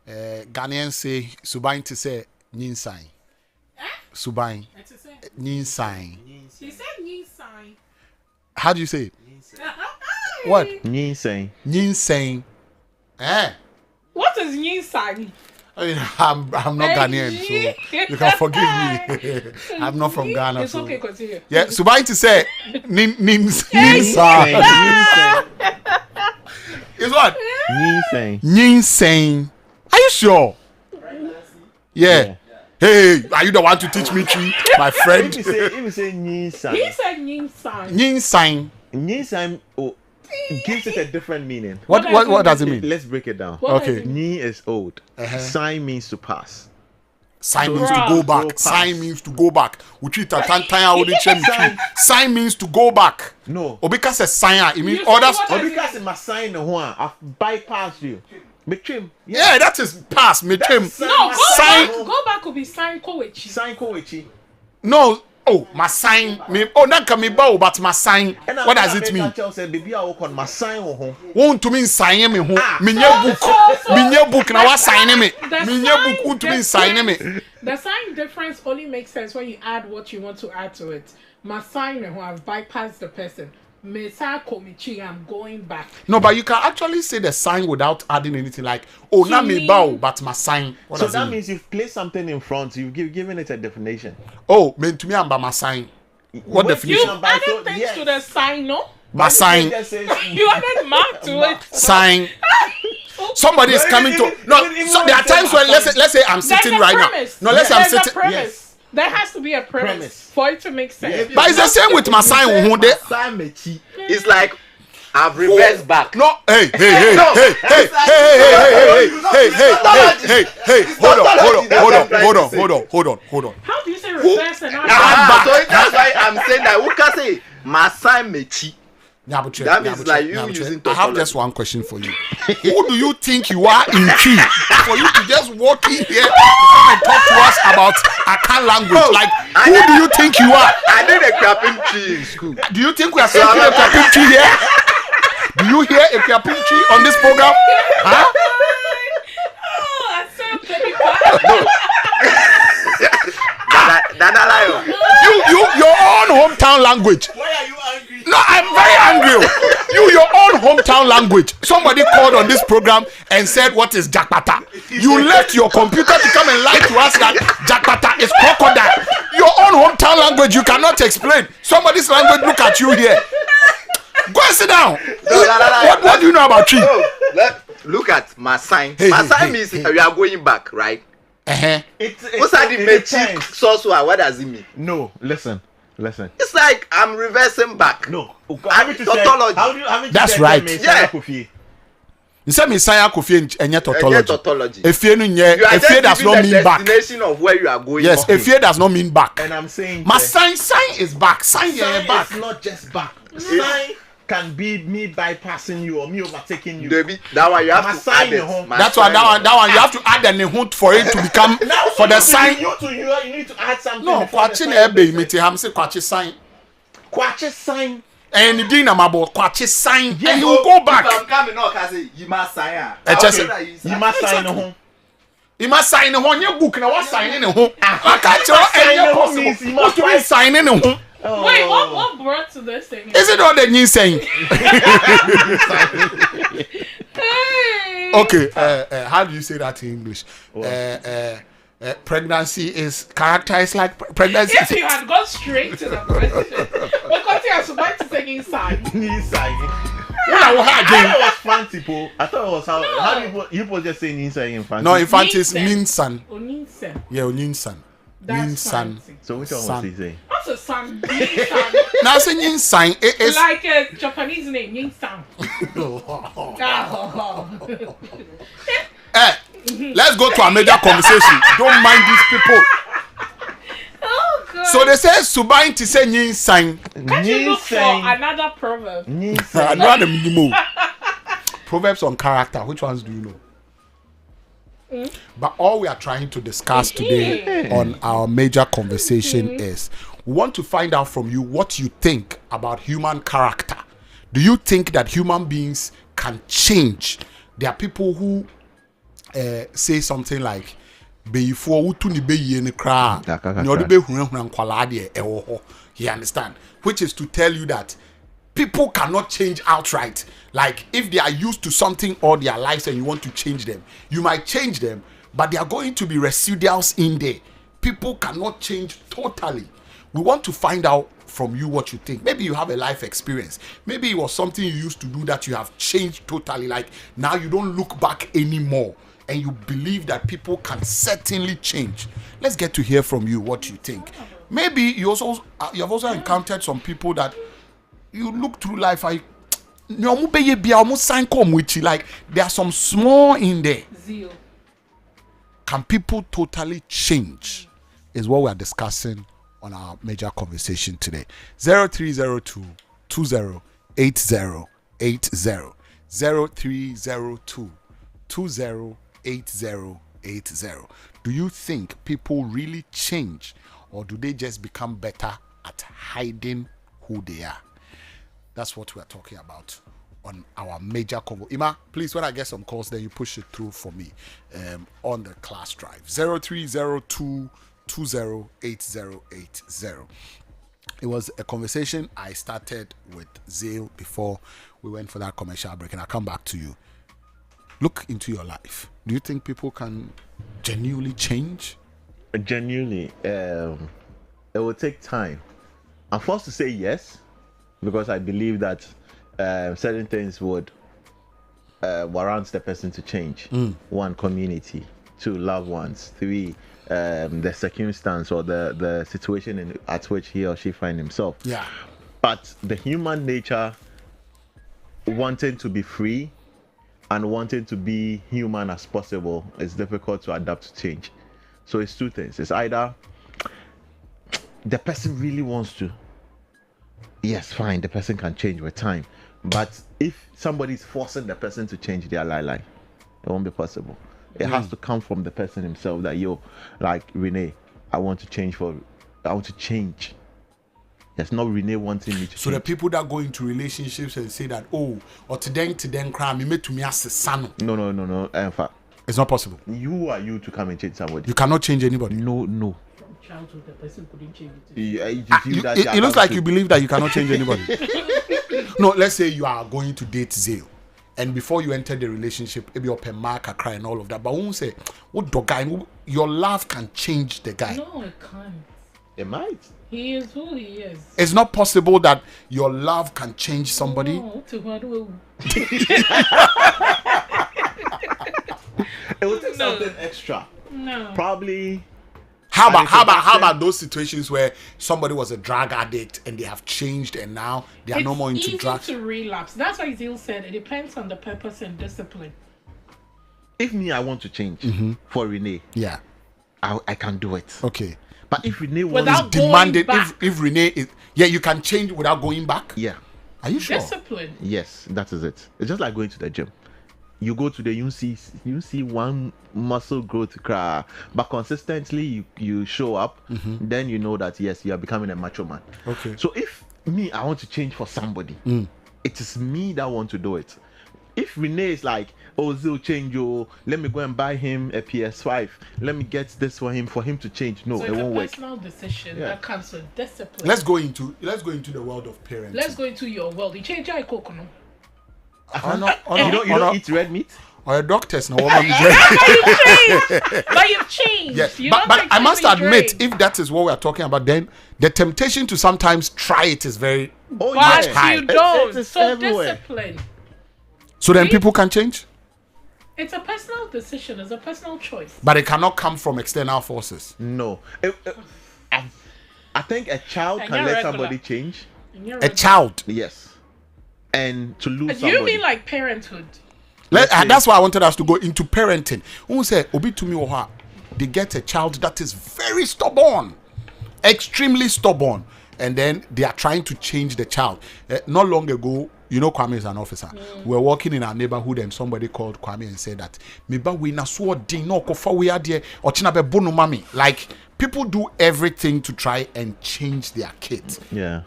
Ghanaians say, Subain to say, Ninsai. Subain. Ninsai. He said Ninsai. How do you say it? What? Ninsai. Ninsai. What is Ninsai? I mean, I'm not Ghanaian, so you can forgive me. I'm not from Ghana. It's so. okay, continue. Yeah, Subain to say, Ninsai. Is what? Ninsai. Ninsai. Are you sure? Yeah. Hey, are you the one to teach me tree, my friend? If you say Ninsai. He said Ninsai. Ninsai. Ninsai gives it a different meaning. What does it mean? Let's break it down. What Okay. does it mean? Ni is old. Sign means to pass. Sign means to go back. Sign means to go back. Sign means to go back. No. Obika says sign. It means You others. said what? Because my sign the one, I've bypassed you. Me trim. Yeah, that is pass. Me trim. No, Sign. go back will be sign Kowechi. Sign Kowechi. No. Oh, my sign. Me. Oh, not can me bow, but my sign. What does it mean? Said, baby, I work on my sign or home. Won't to mean sign me home. Me So- book. so- Me book. Now what sign me? The Me sign book. Won't to mean sign me. The sign difference only makes sense when you add what you want to add to it. My sign who I've bypassed the person. Mesa Komichi, I'm going back. No, but you can actually say the sign without adding anything like, oh, not me mean- bow, but my sign. What So does it that mean? means you've placed something in front, you've given it a definition. Oh, mean to me, I'm by my sign. What Wait, definition? You But I added thought- things yes. to the sign, no? My sign. You added mark to it. Sign. Somebody is coming to. No, so there are times when let's say I'm There's sitting a right premise. now. No, let's say I'm There's a sitting. premise. yes. There has to be a premise for it to make sense. But it's the same with my sign. Who they? It's like I've reversed back. No, hey, No. hey, hold on. How do you say reverse and not back. So that's why I'm saying that who can say Masai Mechi. That means like you using I have just one question for you. Who do you think you are in key for you to just walk in here and talk to us about Akan language? Like, who do you think you are? I did a crapping tree in school. Do you think we are saying a Krapim tree here? Do you hear a Krapim tree on this program? Huh? Oh, I said baby. Dada Lion. Your own hometown language. Why are you angry? No, I'm very angry. Your own hometown language. Somebody called on this program and said, what is Jakpata? You left your computer to come and lie to us that Jakpata is crocodile. Your own hometown language you cannot explain. Somebody's language, look at you here. Go and sit down. What do you know about tree? Look at my sign. Hey, My hey, sign hey, means hey. we are going back, right? What's that the Mechi source? What does it mean? No, listen. It's like I'm reversing back. No. Tautology. That's right. Yeah. You said Messiah Kofi and yet tautology. Tautology. Efie You are does just not giving the mean back. destination of where you are going. Yes, Okay. Efie does not mean back. And I'm saying My that sign is back. Sign sign back. is not just back. Sign can be me bypassing you or me overtaking you. David, that one you have My to sign add at it. home. My That's why sign that one you have to add the nehut for it to become Now, for the sign. You need to add something. No, before the kwachi sign na ebe makes imite sense. ham say kwachi sign. Kwachi sign. And the din am about kwachi sign. Yeah, And you go back. If I'm coming out, I say you must sign. You must sign home. You must sign the one your book na what sign in the home. Ah, I can't tell sign any the home possible. means you What must do you write- sign in the home? Wait, what brought to this thing? Is it all the new saying? Hey. Okay, how do you say that in English? Pregnancy is characterized like pregnancy. If you had gone straight to the question, because you are supposed to say inside. I thought it was fancy, po. I thought it was how do you people just saying inside in fancy? No, in fact, it's Ninsan. Minsan. Oninsen. Yeah, Oninsan. That's Ninsan. fancy. So which one was Son. he saying? What's a son? Ninsan. Now, saying Ninsan, it is. Like a Japanese name, Ninsan. Let's go to a major conversation. Don't mind these people. Oh God. So they say Subain to say Ninsan. Can't you look for another proverb? I know the minimum. Proverbs on character. Which ones do you know? But all we are trying to discuss today on our major conversation is We want to find out from you what you think about human character. Do you think that human beings can change? There are people who say something like, before utu ni be ye ne kra ni odi be hunahuna nkwala de ewo ho. You understand? Which is to tell you that people cannot change outright. Like if they are used to something all their lives and you want to change them, you might change them, but there are going to be residuals in there. People cannot change totally. We want to find out from you what you think. Maybe you have a life experience. Maybe it was something you used to do that you have changed totally. Like now you don't look back anymore and you believe that people can certainly change. Let's get to hear from you what you think. Maybe you have also encountered some people that you look through life like there are some small in there. Zeal. Can people totally change? Is what we are discussing on our major conversation today. 0302 208080 0302 208080. Do you think people really change, or do they just become better at hiding who they are? That's what we're talking about on our major convo. Ima, please, when I get some calls, then you push it through for me on the class drive. 0302 208080. It was a conversation I started with Zeal before we went for that commercial break, and I'll come back to you. Look into your life. Do you think people can genuinely change? Genuinely, it will take time. I'm forced to say yes, because I believe that certain things would warrant the person to change. 1, community. 2, loved ones. 3, the circumstance or the situation at which he or she finds himself. Yeah. But the human nature, wanting to be free and wanting to be human as possible, is difficult to adapt to change. So it's 2 things. It's either the person really wants to. Yes, fine, the person can change with time. But if somebody is forcing the person to change their life, it won't be possible. It has to come from the person himself that, like Renee, I want to change. It's not Renee wanting me to So change. the people that go into relationships and say that, or to them crime, you made to me as a son. No. In fact, It's not possible. you are you to come and change somebody. You cannot change anybody. No. Childhood, the person couldn't change it. It looks like you believe that you cannot change anybody. No, let's say you are going to date Zeal, and before you enter the relationship, maybe open mark, cry, and all of that. But when you say, what the guy, your love can change the guy. No, it can't. It might. He is who he is. It's not possible that your love can change somebody. No, to what will It will take something extra. no. Probably. How about those situations where somebody was a drug addict and they have changed and now they are no more into easy drugs? to relapse. That's why Zeal said it depends on the purpose and discipline. If I want to change for Renee, Yeah. I can do it. Okay. But if Renee wants Without going Demanded back. if Renee is, yeah, you can change without going back. yeah. Are you sure? Discipline. Yes, that is it. It's just like going to the gym. You go to you see one muscle growth cry, but consistently you show up, then you know that yes, you are becoming a macho man. Okay. So if I want to change for somebody, it is me that want to do it. If Renee is like, oh, Zil change, let me go and buy him a PS5, let me get this for him to change. No, So it it's a won't work. personal decision Yeah. that comes with discipline. Let's go into the world of parenting. Let's go into your world. You change your coconut. You don't eat red meat? Or doctors now. But you've changed. Yes, You but don't like I must something admit, drink. if that is what we are talking about, then the temptation to sometimes try it is very. Oh, But yeah. you don't. It is So everywhere. discipline. So then See? people can change, It's a personal decision. It's a personal choice. but it cannot come from external forces. No. I think a child And can you're let regular. somebody change. And you're A child. Yes. And to lose Do somebody. you mean like parenthood? That's why I wanted us to go into parenting. Who say obi to me or they get a child that is very stubborn, extremely stubborn, and then they are trying to change the child. Not long ago, you know, Kwame is an officer. We were walking in our neighborhood and somebody called Kwame and said that "Meba we na so din no kofa we adie ochina be bono mami." Like people do everything to try and change their kid. Yeah.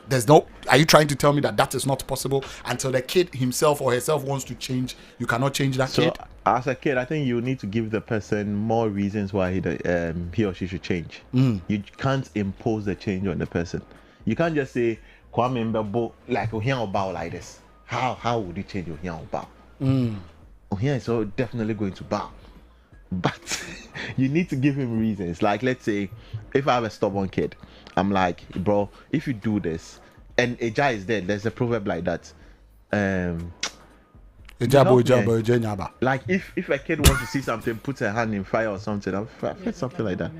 Are you trying to tell me that is not possible until the kid himself or herself wants to change? You cannot change that kid? As a kid, I think you need to give the person more reasons why he or she should change. You can't impose the change on the person. You can't just say, Kwame Mbebo, like Ohian bow like this. How would you change Ohian bow? Ohian is so definitely going to bow. But you need to give him reasons. Like, let's say, if I have a stubborn kid, I'm like, bro, if you do this, and Eja is there, there's a proverb like that. Like, if a kid wants to see something, put a hand in fire or something, I've heard something like that.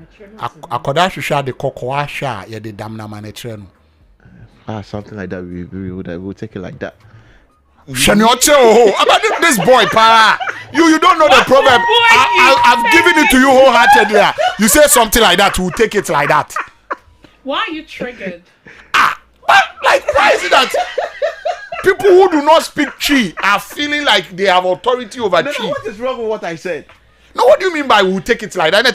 Something like that. We would take it like that. About this boy, para. You don't know the proverb. I've given it to you wholeheartedly. You say something like that, we'll take it like that. Why are you triggered? Like, why is it that people who do not speak Chi are feeling like they have authority over Chi? What is wrong with what I said? No, what do you mean by we'll take it like that?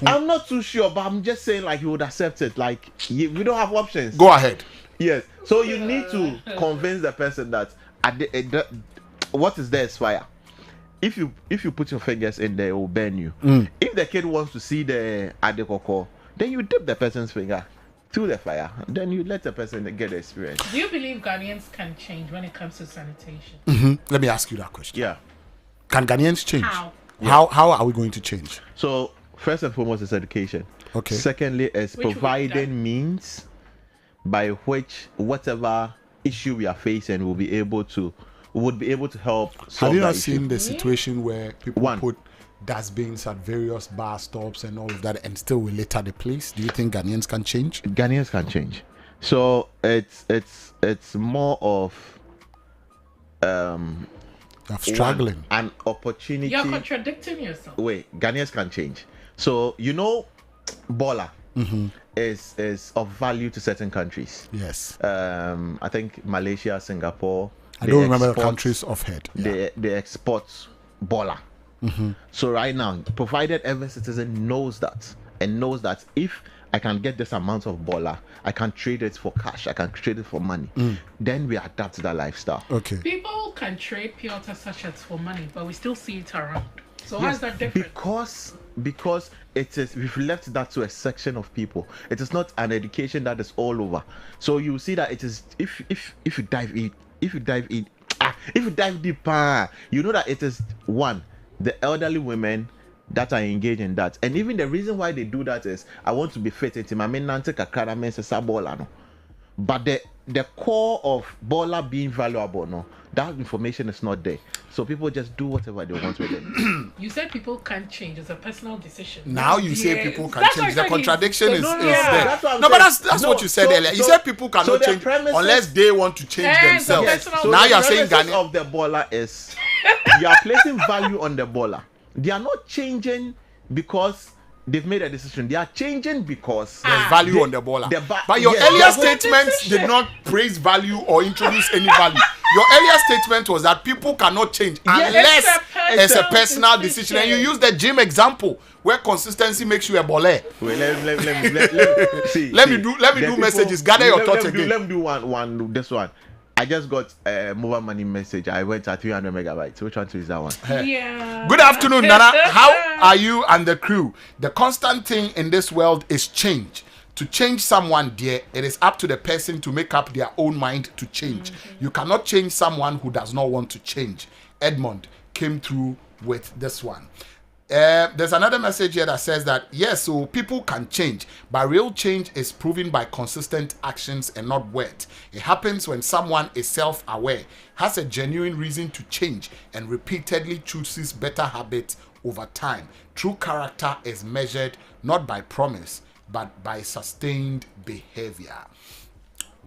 I'm not too sure, but I'm just saying like you would accept it. Like we don't have options. Go ahead. Yes. So you need to convince the person that what is there is fire. If you put your fingers in there, it will burn you. If the kid wants to see the adekoko, then you dip the person's finger through the fire. Then you let the person get the experience. Do you believe Ghanaians can change when it comes to sanitation? Let me ask you that question. Yeah. Can Ghanaians change? How? Yeah. How are we going to change? So first and foremost is education. Okay. Secondly is providing means by which whatever issue we are facing would be able to help solve. Have you not issue. seen the situation where people One. put dustbins at various bar stops and all of that and still will litter the place? Do you think Ghanaians can change? Ghanaians can change. So it's more of Struggling. an opportunity. You're contradicting yourself. Wait, Ghanaians can change. So Bola is of value to certain countries. Yes. I think Malaysia, Singapore. I don't remember the countries off head. Yeah. They export Bola. So right now, provided every citizen knows that and knows that if I can get this amount of Bola, I can trade it for cash, I can trade it for money, then we adapt to that lifestyle. Okay. People can trade pure sachets for money, but we still see it around. So how is that different? Because it is, we've left that to a section of people. It is not an education that is all over. So you see that it is if you dive deeper, you know that it is one, the elderly women that are engaged in that. And even the reason why they do that is I want to be fit into my main. But the core of Bola being valuable, no, that information is not there. So people just do whatever they want with it. You said people can't change. It's a personal decision. Now you say people can change. The contradiction is there. That's what I'm No, but saying. that's what you said earlier. You said people cannot the change premises- unless they want to change themselves. Yes, so Now the you're saying premises Ghana. of the Bola is you are placing value on the Bola. They are not changing because they've made a decision. They are changing because There's value on the baller. But your yes, earlier they are statements did not praise value or introduce any value. Your earlier statement was that people cannot change unless it's a personal decision. And you use the gym example where consistency makes you a baller. Wait, Let me do messages. Gather your thoughts again. Let me do this one. I just got a mobile money message. I went at 300 megabytes. Which one is that one? Yeah. Good afternoon, Nana. How are you and the crew? The constant thing in this world is change. To change someone, dear, it is up to the person to make up their own mind to change. You cannot change someone who does not want to change. Edmond came through with this one. There's another message here that says that yes, so people can change, but real change is proven by consistent actions and not words. It happens when someone is self-aware, has a genuine reason to change, and repeatedly chooses better habits over time. True character is measured not by promise, but by sustained behavior.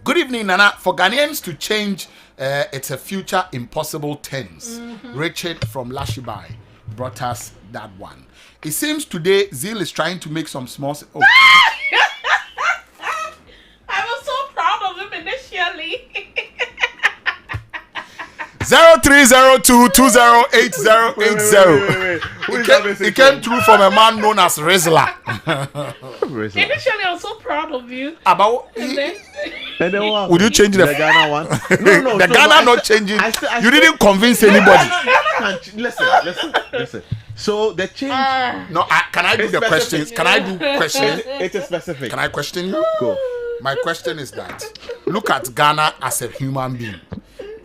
Good evening, Nana. For Ghanaians to change, it's a future impossible tense. Richard from Lashibai brought us that one. It seems today Zeal is trying to make some small... I was so proud of him initially. 0302208080. It came through from a man known as Rizla. Initially, I was so proud of you. About And then, And then what? would you change the Ghana one? the so, Ghana but not changing? I You didn't convince anybody. Listen. So the change. No, can I do It's the specific. questions? Can I do questions? It is specific. Can I question you? Go. My question is that look at Ghana as a human being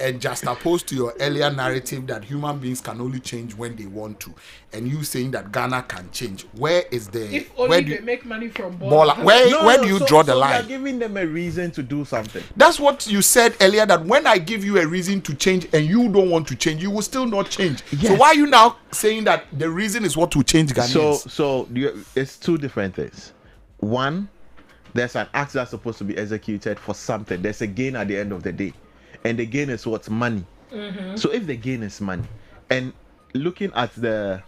and just opposed to your earlier narrative that human beings can only change when they want to, and you saying that Ghana can change. Where is the if only where do they you, make money from Bola, where do you draw the so line? You're giving them a reason to do something. That's what you said earlier, that when I give you a reason to change and you don't want to change, you will still not change. Yes. So why are you now saying that the reason is what will change Ghanaians? It's two different things. One, there's an act that's supposed to be executed for something. There's a gain at the end of the day, and the gain is what's money. So if the gain is money, and looking at the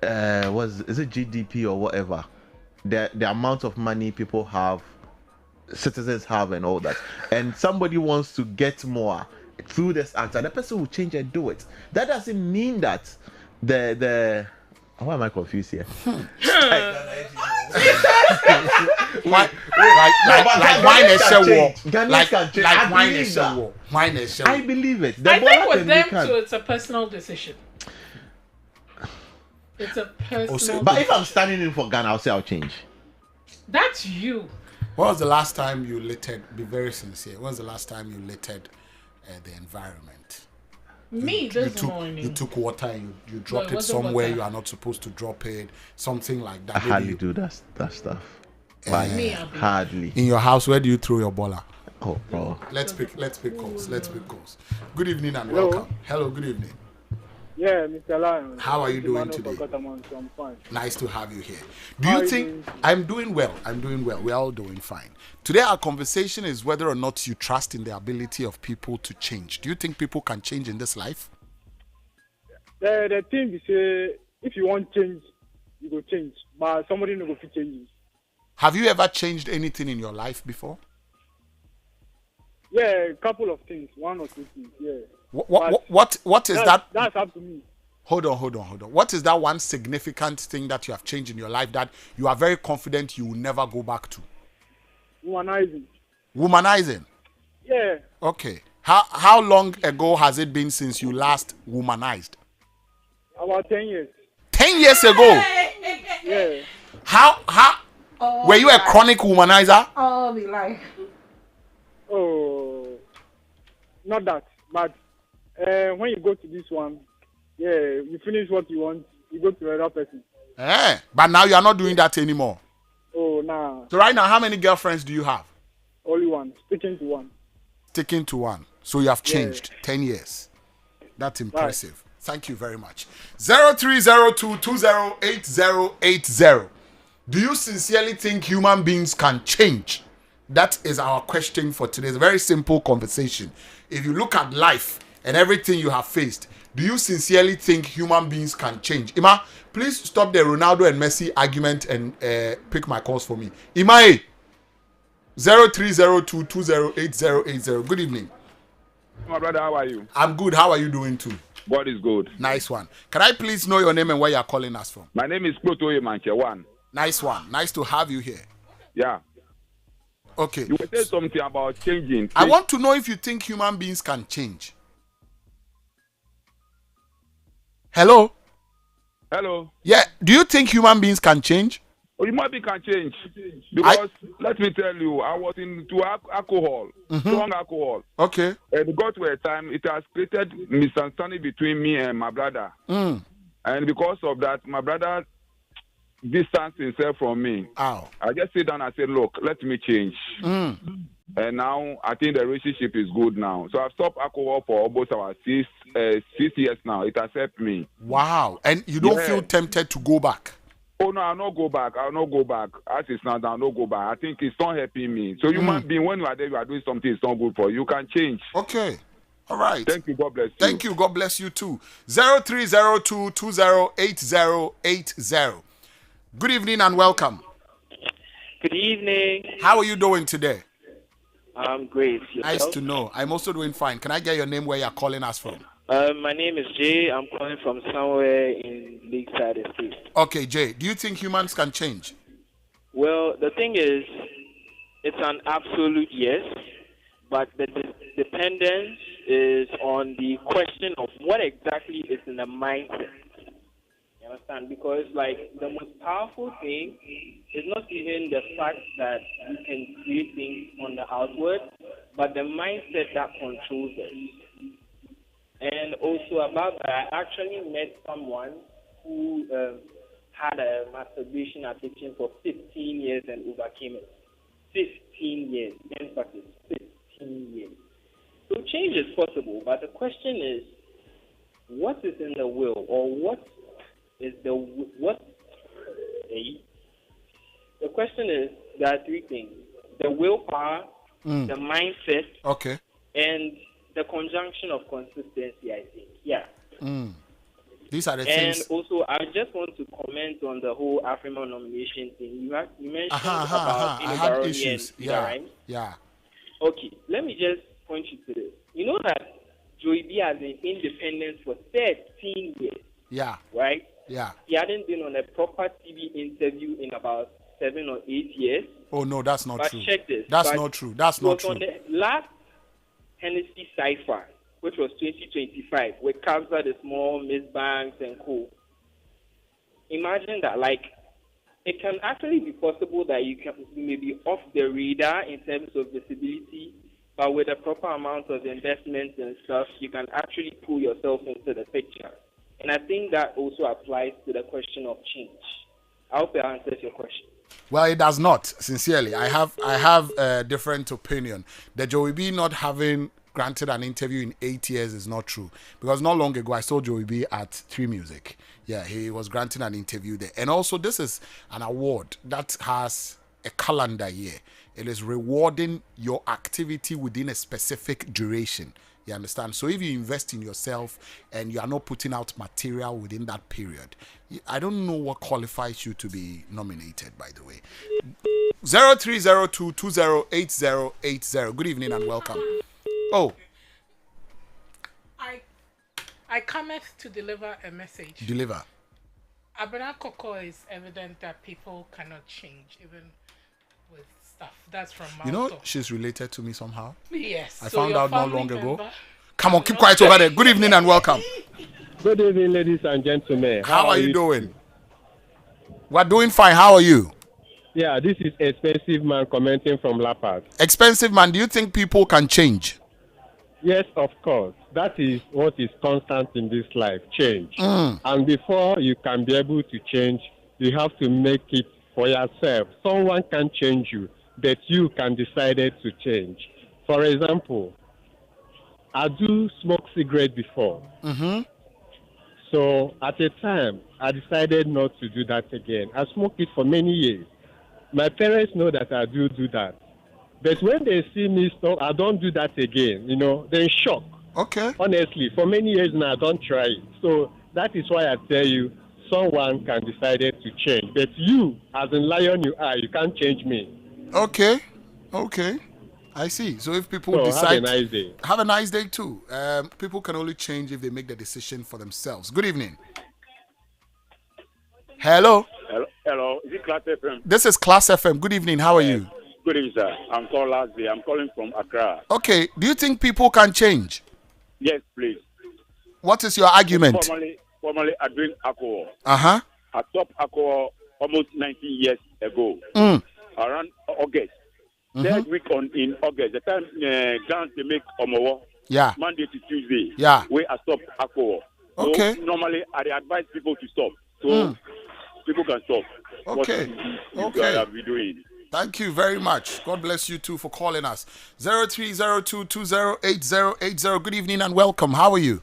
is it GDP or whatever, the amount of money people have, citizens have, and all that, and somebody wants to get more through this act, and the person will change and do it. That doesn't mean that the why am I confused here? Like wine is a war. Like wine is a war. Wine is a war. I believe it. I think with them too, it's a personal decision. It's a personal. But if I'm standing in for Ghana, I'll say I'll change. That's you. When was the last time you littered? Be very sincere. When was the last time you littered the environment? Me this morning. You took water and you dropped No, it somewhere water. you are not supposed to drop it. Something like that. I Maybe hardly do that stuff. Like, Me, Abi. hardly. in your house, where do you throw your bola? Oh, bro. Let's pick calls. Good evening and welcome. Hello, good evening. Yeah, Mr. Lion. How are you doing Emmanuel today? Fakataman, so I'm fine. Nice to have you here. Do How you are you think doing? I'm doing well? We're all doing fine. Today our conversation is whether or not you trust in the ability of people to change. Do you think people can change in this life? The thing is, if you want change, you go change. But somebody no go fit change. Have you ever changed anything in your life before? Yeah, a couple of things. One or two things, yeah. What is that? That's up to me. Hold on. What is that one significant thing that you have changed in your life that you are very confident you will never go back to? Humanizing. Womanizing. Yeah, Okay. How long ago has it been since you last womanized? about 10 years. 10 years ago. Yeah. How were you a chronic womanizer? I'll be like. Oh, not that. But when you go to this one, yeah, you finish what you want, you go to another person. But now you are not doing that anymore. Oh, nah, So right now, how many girlfriends do you have? only one. Sticking to one. Sticking to one. So you have changed 10 years. That's impressive. Thank you very much. 0302208080. Do you sincerely think human beings can change? That is our question for today. It's a very simple conversation. If you look at life and everything you have faced, do you sincerely think human beings can change? Ima, please stop the Ronaldo and Messi argument and pick my calls for me. Ima, 0302208080. Good evening. My brother, how are you? I'm good. How are you doing too? God is good. Nice one. Can I please know your name and where you are calling us from? My name is Kloto Manche one. Nice one. Nice to have you here. Yeah. Okay. You were saying something about changing. I want to know if you think human beings can change. Hello? Hello. Yeah. Do you think human beings can change? Oh, you might be can change. Because let me tell you, I was into alcohol, strong alcohol. Okay. And it got to a time it has created misunderstanding between me and my brother. And because of that, my brother distanced himself from me. Ow. I just sit down and said, look, let me change. And now I think the relationship is good now. So I've stopped alcohol for almost about 6 years now. It has helped me. Wow. And you don't feel tempted to go back? Oh no, I'll not go back. As it's now, I'll not go back. I think it's not helping me. So you might be, when you are there, you are doing something it's not good for you. You can change. Okay. All right. Thank you. God bless you. Thank you. God bless you too. 0302208080. Good evening and welcome. Good evening. How are you doing today? I'm great. Nice to know. I'm also doing fine. Can I get your name, where you're calling us from? My name is Jay. I'm calling from somewhere in Lakeside Estate. Okay, Jay, do you think humans can change? Well, the thing is, it's an absolute yes, but the dependence is on the question of what exactly is in the mindset. You understand? Because, like, the most powerful thing is not even the fact that you can create things on the outward, but the mindset that controls it. And also about that, I actually met someone who had a masturbation addiction for 15 years and overcame it. 15 years, emphasis, 15 years. So change is possible, but the question is, what is in the will, or what is the what? The question is, there are three things: the willpower, the mindset, okay, and the conjunction of consistency, I think. Yeah. These are the and things. Also, I just want to comment on the whole Afrima nomination thing. You mentioned about I had issues. Yeah. Okay, let me just point you to this. You know that Joey B has been independent for 13 years. Yeah. Right? Yeah. He hadn't been on a proper TV interview in about 7 or 8 years. Oh, no, that's not true. Check this. That's not true. That's not true. On the last Hennessy Cypher, which was 2025, we captured the small Miss Banks and co. Imagine that, like, it can actually be possible that you may be off the radar in terms of visibility, but with a proper amount of investments and stuff, you can actually pull yourself into the picture. And I think that also applies to the question of change. I hope that answers your question. Well, it does not. Sincerely, I have a different opinion. The Joey B not having granted an interview in 8 years is not true, because not long ago I saw Joey B at 3 Music. Yeah, he was granting an interview there. And also, this is an award that has a calendar year. It is rewarding your activity within a specific duration. You understand? So if you invest in yourself and you are not putting out material within that period, I don't know what qualifies you to be nominated, by the way. 0302208080. Good evening and welcome. Oh. I cometh to deliver a message. Deliver. Abena Koko is evident that people cannot change, even with stuff. That's from Malto. You know, she's related to me somehow. Yes. I found out not long member. ago. Come on, keep quiet over there. Good evening and welcome. Good evening, ladies and gentlemen. How are you doing? We're doing fine. How are you? Yeah, this is Expensive Man commenting from La Paz. Expensive Man, do you think people can change? Yes, of course. That is what is constant in this life, change. And before you can be able to change, you have to make it for yourself. Someone can change you, but you can decide to change. For example, I do smoke cigarette before. So at a time, I decided not to do that again. I smoked it for many years. My parents know that I do that. But when they see me stop, I don't do that again. You know, they're in shock. Okay. Honestly, for many years now, I don't try it. So that is why I tell you, someone can decide to change. But you, as in lion you are, you can't change me. Okay. I see. So if people decide... Have a nice day. Have a nice day too. People can only change if they make the decision for themselves. Good evening. Hello. Hello. Is it Class FM? This is Class FM. Good evening. How are you? Good evening, sir. I'm called last day. I'm calling from Accra. Okay. Do you think people can change? Yes, please. What is your argument? Formerly I drink alcohol. I stopped alcohol almost 19 years ago. Around August. Third week in August. The time Ghana they make Omowo. Yeah. Monday to Tuesday. Yeah. Where I stop alcohol. Okay. So normally I advise people to stop. So people can stop. Okay. What you be doing. Thank you very much. God bless you too for calling us. 0302208080. Good evening and welcome. How are you?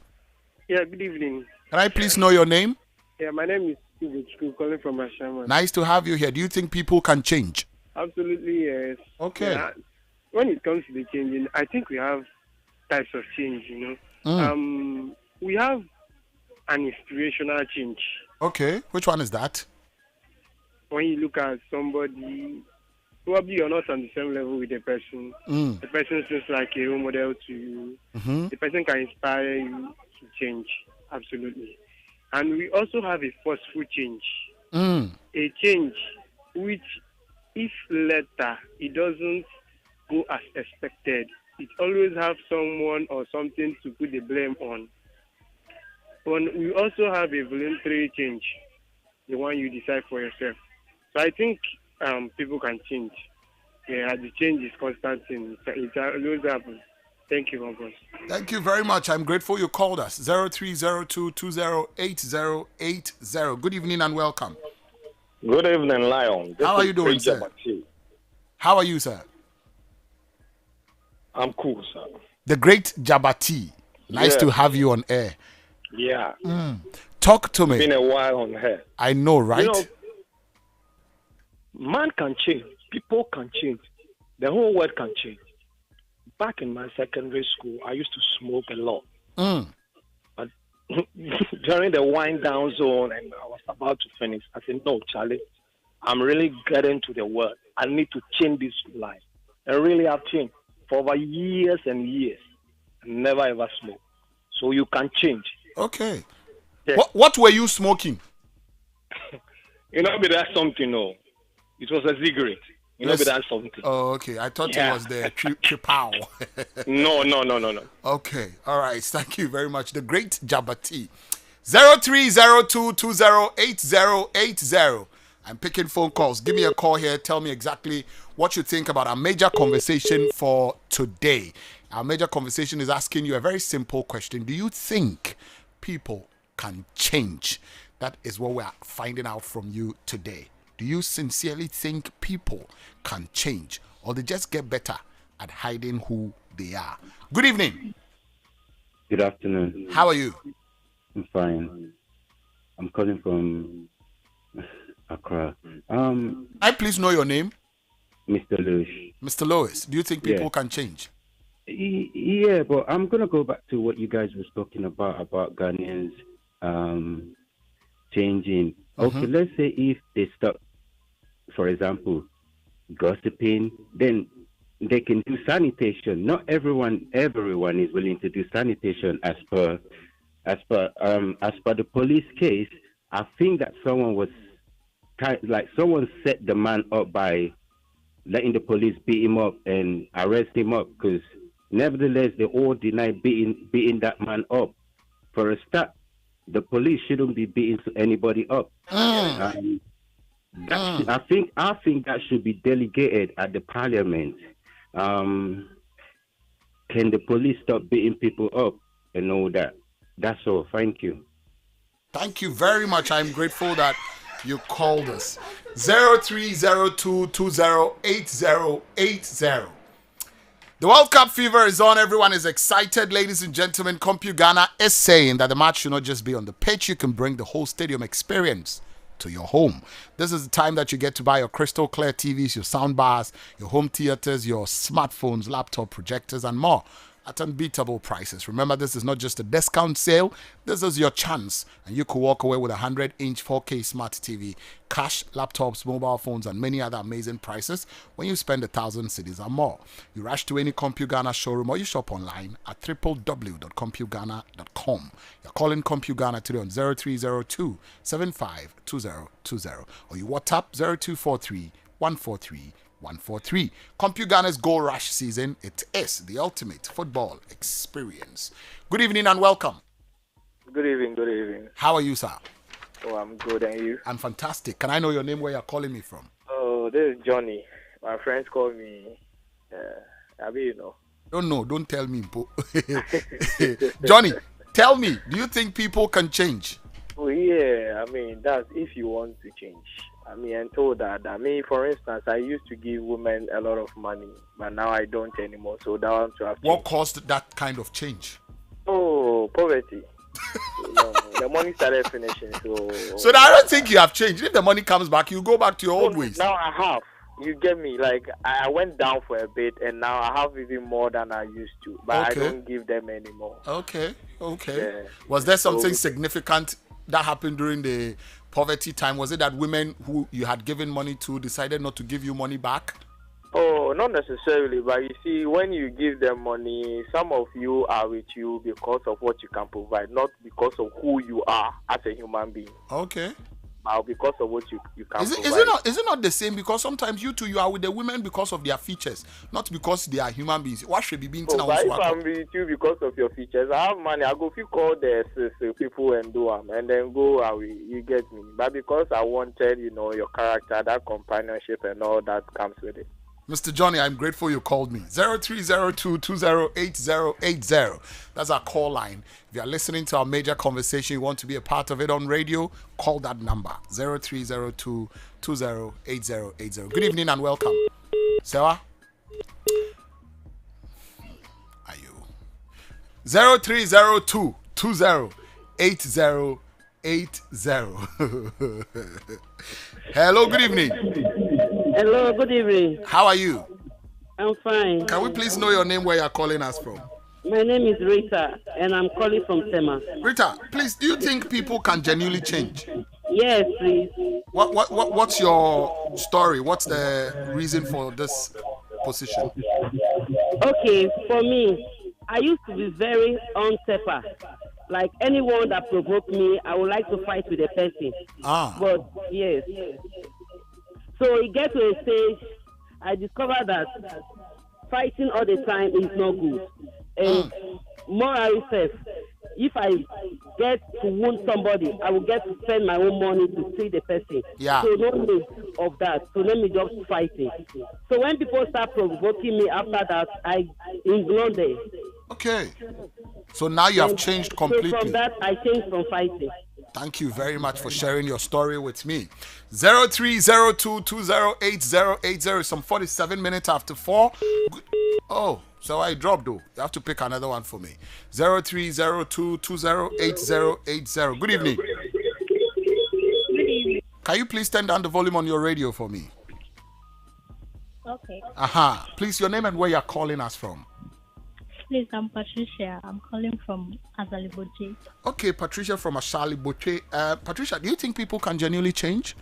Yeah, good evening. Can I please know your name? Yeah, my name is Steve calling from Agyemang. Nice to have you here. Do you think people can change? Absolutely, yes. Okay. Yeah, when it comes to the changing, I think we have types of change, you know. We have an inspirational change. Okay. Which one is that? When you look at somebody, probably you're not on the same level with the person. The person seems like a role model to you. The person can inspire you. to change, absolutely. And we also have a forceful change. A change which, if later it doesn't go as expected, it always have someone or something to put the blame on. But we also have a voluntary change, the one you decide for yourself. So I think people can change. Yeah, the change is constant thing. It always happens. Thank you, my boss. Thank you very much. I'm grateful you called us. 0302208080. Good evening and welcome. Good evening, Lion. How are you doing, sir? How are you, sir? I'm cool, sir. The great Jabati. Nice to have you on air. Yeah. Talk to me. It's been a while on air. I know, right? You know, man can change. People can change. The whole world can change. Back in my secondary school, I used to smoke a lot. But during the wind down zone and I was about to finish, I said, no, Charlie, I'm really getting to the world. I need to change this life. I really have changed for over years and years. I never ever smoked. So you can change. Okay. Yeah. What were you smoking? You know, but that's something, no. It was a cigarette. You know, but that's something. Oh, okay. I thought it was the Tripow. No. Okay. All right. Thank you very much. The great Jabati. 0302208080. I'm picking phone calls. Give me a call here. Tell me exactly what you think about our major conversation for today. Our major conversation is asking you a very simple question. Do you think people can change? That is what we are finding out from you today. Do you sincerely think people can change, or they just get better at hiding who they are? Good evening. Good afternoon. How are you? I'm fine. I'm calling from Accra. I please know your name? Mr. Lewis. Mr. Lewis, do you think people can change? Yeah, but I'm going to go back to what you guys were talking about Ghanaians changing. Okay, let's say if they stop, for example, gossiping, then they can do sanitation. Not everyone is willing to do sanitation as per the police case. I think that someone set the man up by letting the police beat him up and arrest him up, because nevertheless they all deny beating that man up. For a start, the police shouldn't be beating anybody up. I think that should be delegated at the parliament. Can the police stop beating people up and all that? That's all. Thank you. Thank you very much. I'm grateful that you called us. 0302208080. The World Cup fever is on. Everyone is excited, ladies and gentlemen. CompuGhana is saying that the match should not just be on the pitch. You can bring the whole stadium experience to your home. This is the time that you get to buy your crystal clear TVs, your sound bars, your home theaters, your smartphones, laptop projectors, and more at unbeatable prices. Remember, this is not just a discount sale. This is your chance, and you could walk away with a 100-inch 4K smart TV, cash, laptops, mobile phones, and many other amazing prices when you spend 1,000 cedis or more. You rush to any CompuGhana showroom or you shop online at www.compughana.com. You're calling CompuGhana today on 0302 752020, or you WhatsApp 0243 143 143. CompuGhana's Goal Rush season. It is the ultimate football experience. Good evening and welcome. Good evening. How are you, sir? Oh, I'm good, and you? I'm fantastic. Can I know your name, where you're calling me from? Oh, this is Johnny. My friends call me, you know. Don't tell me. Johnny, tell me, do you think people can change? Oh, yeah, that's if you want to change. And told that, for instance, I used to give women a lot of money, but now I don't anymore. So that one to have changed. What caused that kind of change? Oh, poverty. The money started finishing. So I don't think you have changed. If the money comes back, you go back to your old ways. Now I have. You get me? Like, I went down for a bit, and now I have even more than I used to. But I don't give them anymore. Okay. Yeah. Was there something significant that happened during the poverty time? Was it that women who you had given money to decided not to give you money back? Oh, Well, not necessarily, but you see, when you give them money, some of you are with you because of what you can provide, not because of who you are as a human being. Okay. But because of what you can provide. Is it not the same? Because sometimes you are with the women because of their features, not because they are human beings. What should be being but if I'm with you because of your features, I have money. I go if you call the people and do them, and then go away. You get me? But because I wanted, your character, that companionship, and all that comes with it. Mr. Johnny, I'm grateful you called me. 0302208080. That's our call line. If you are listening to our major conversation, you want to be a part of it on radio, call that number. 0302208080. Good evening and welcome. Sarah? Are you? 0302208080. Hello, good evening. Hello, good evening. How are you? I'm fine. Can we please know your name, where you're calling us from? My name is Rita, and I'm calling from Tema. Rita, please, do you think people can genuinely change? Yes, please. What's your story? What's the reason for this position? Okay, for me, I used to be very on-temper. Like anyone that provoked me, I would like to fight with the person. But yes. So it gets to a stage, I discovered that fighting all the time is not good. And morally says, if I get to wound somebody, I will get to spend my own money to see the person. Yeah. So no need of that. So let me just fight it. So when people start provoking me after that, I ignore them. Okay. So now you have changed completely. So from that, I changed from fighting. Thank you very much for sharing your story with me. 0302208080. Some 47 minutes after 4. Oh, so I dropped though. You have to pick another one for me. 0302208080. Good evening. Good evening. Can you please turn down the volume on your radio for me? Okay. Please, your name and where you're calling us from. Please, I'm Patricia. I'm calling from Azaliboche. Okay, Patricia from Azaliboche. Patricia, do you think people can genuinely change?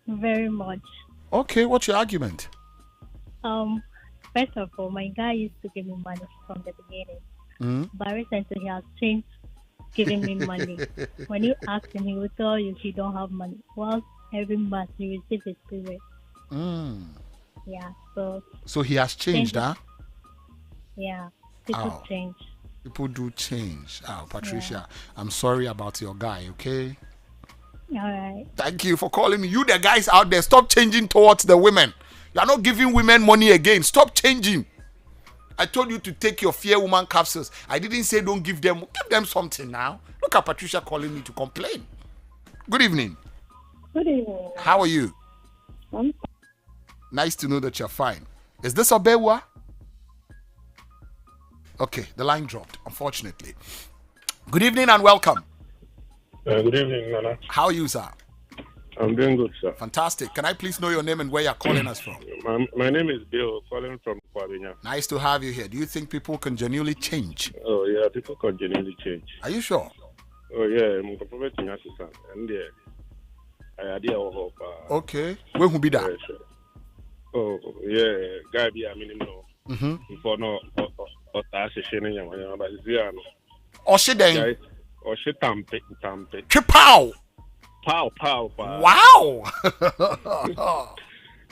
Very much. Okay, what's your argument? First of all, my guy used to give me money from the beginning. But recently he has changed giving me money. When you ask him, he will tell you he don't have money. Well, every month he receives his period. Yeah, so he has changed, huh? Yeah. People change. People do change. Patricia, I'm sorry about your guy, okay? All right. Thank you for calling me. You, the guys out there, stop changing towards the women. You are not giving women money again. Stop changing. I told you to take your Fear Woman capsules. I didn't say don't give them. Give them something now. Look at Patricia calling me to complain. Good evening. Good evening. How are you? Nice to know that you're fine. Is this Obewa? Okay, the line dropped, unfortunately. Good evening and welcome. Good evening, Nana. How are you, sir? I'm doing good, sir. Fantastic. Can I please know your name and where you're calling us from? My name is Bill, calling from Kwabinya. Nice to have you here. Do you think people can genuinely change? Oh, yeah, people can genuinely change. Are you sure? Oh, yeah, I'm confirming assistant. And I idea of okay. When will be that? Oh, yeah, guy be a minimum. For no, or association, but Oshiden. Tampe. Pow. Wow.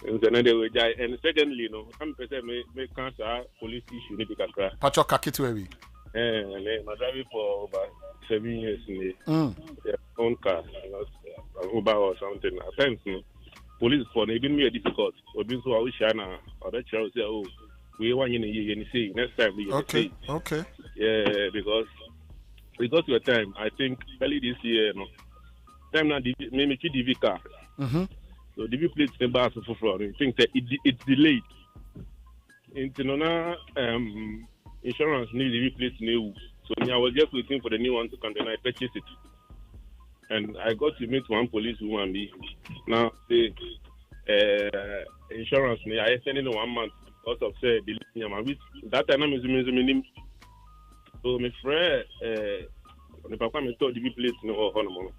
And secondly, I'm make cancer police issue need to crack. Pacho Kakitwebi. And my driving for over 7 years in the own car, Uber or something. At times, police for giving me a difficult. Or being so I wish I know, or that child say, oh, we want you to see next time. Okay. Yeah, because your time, I think early this year, time now, maybe DV car. So DV plates the bus for fraud. I think that it's delayed. Internal insurance need DV plates new. So I was just waiting for the new one to come, and I purchased it. And I got to meet one police woman. Now the insurance me, I extended 1 month because of say that time I'm using. So my friend, the papa me told DV plates no honor.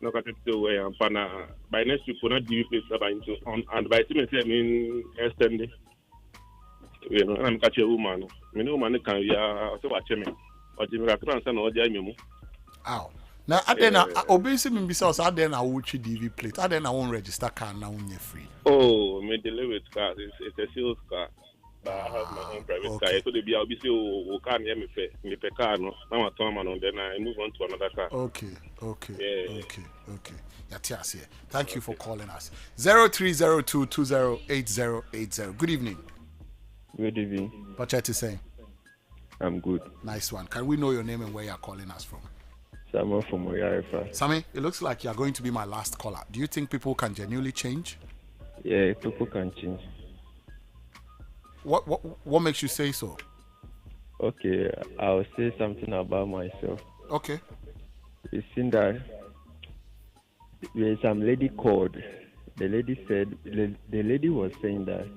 No got to way and pana by next week for not DV plates about into on and by the time I mean extended. You know, I'm catching a woman. Me no woman can ya so watch me. Or Jimmy Rakran san or Jimmy. Ow. Now, I then obviously me besides I then I will DV plate. I then I won't register car now when you're free. Oh, me deliver with car. It's a sales car. But I have my own private car. So they be I'll be say oh can hear me pay car no. Now I turn man on then I move on to another car. Okay. Yatias here. Thank you for calling us. 0302208080. Good evening. Good evening. What you saying? I'm good. Nice one. Can we know your name and where you're calling us from? Samuel from Oyarifa. Sammy, it looks like you're going to be my last caller. Do you think people can genuinely change? Yeah, people can change. What makes you say so? Okay, I'll say something about myself. Okay. You've seen that there's some lady called. The lady said, the lady was saying that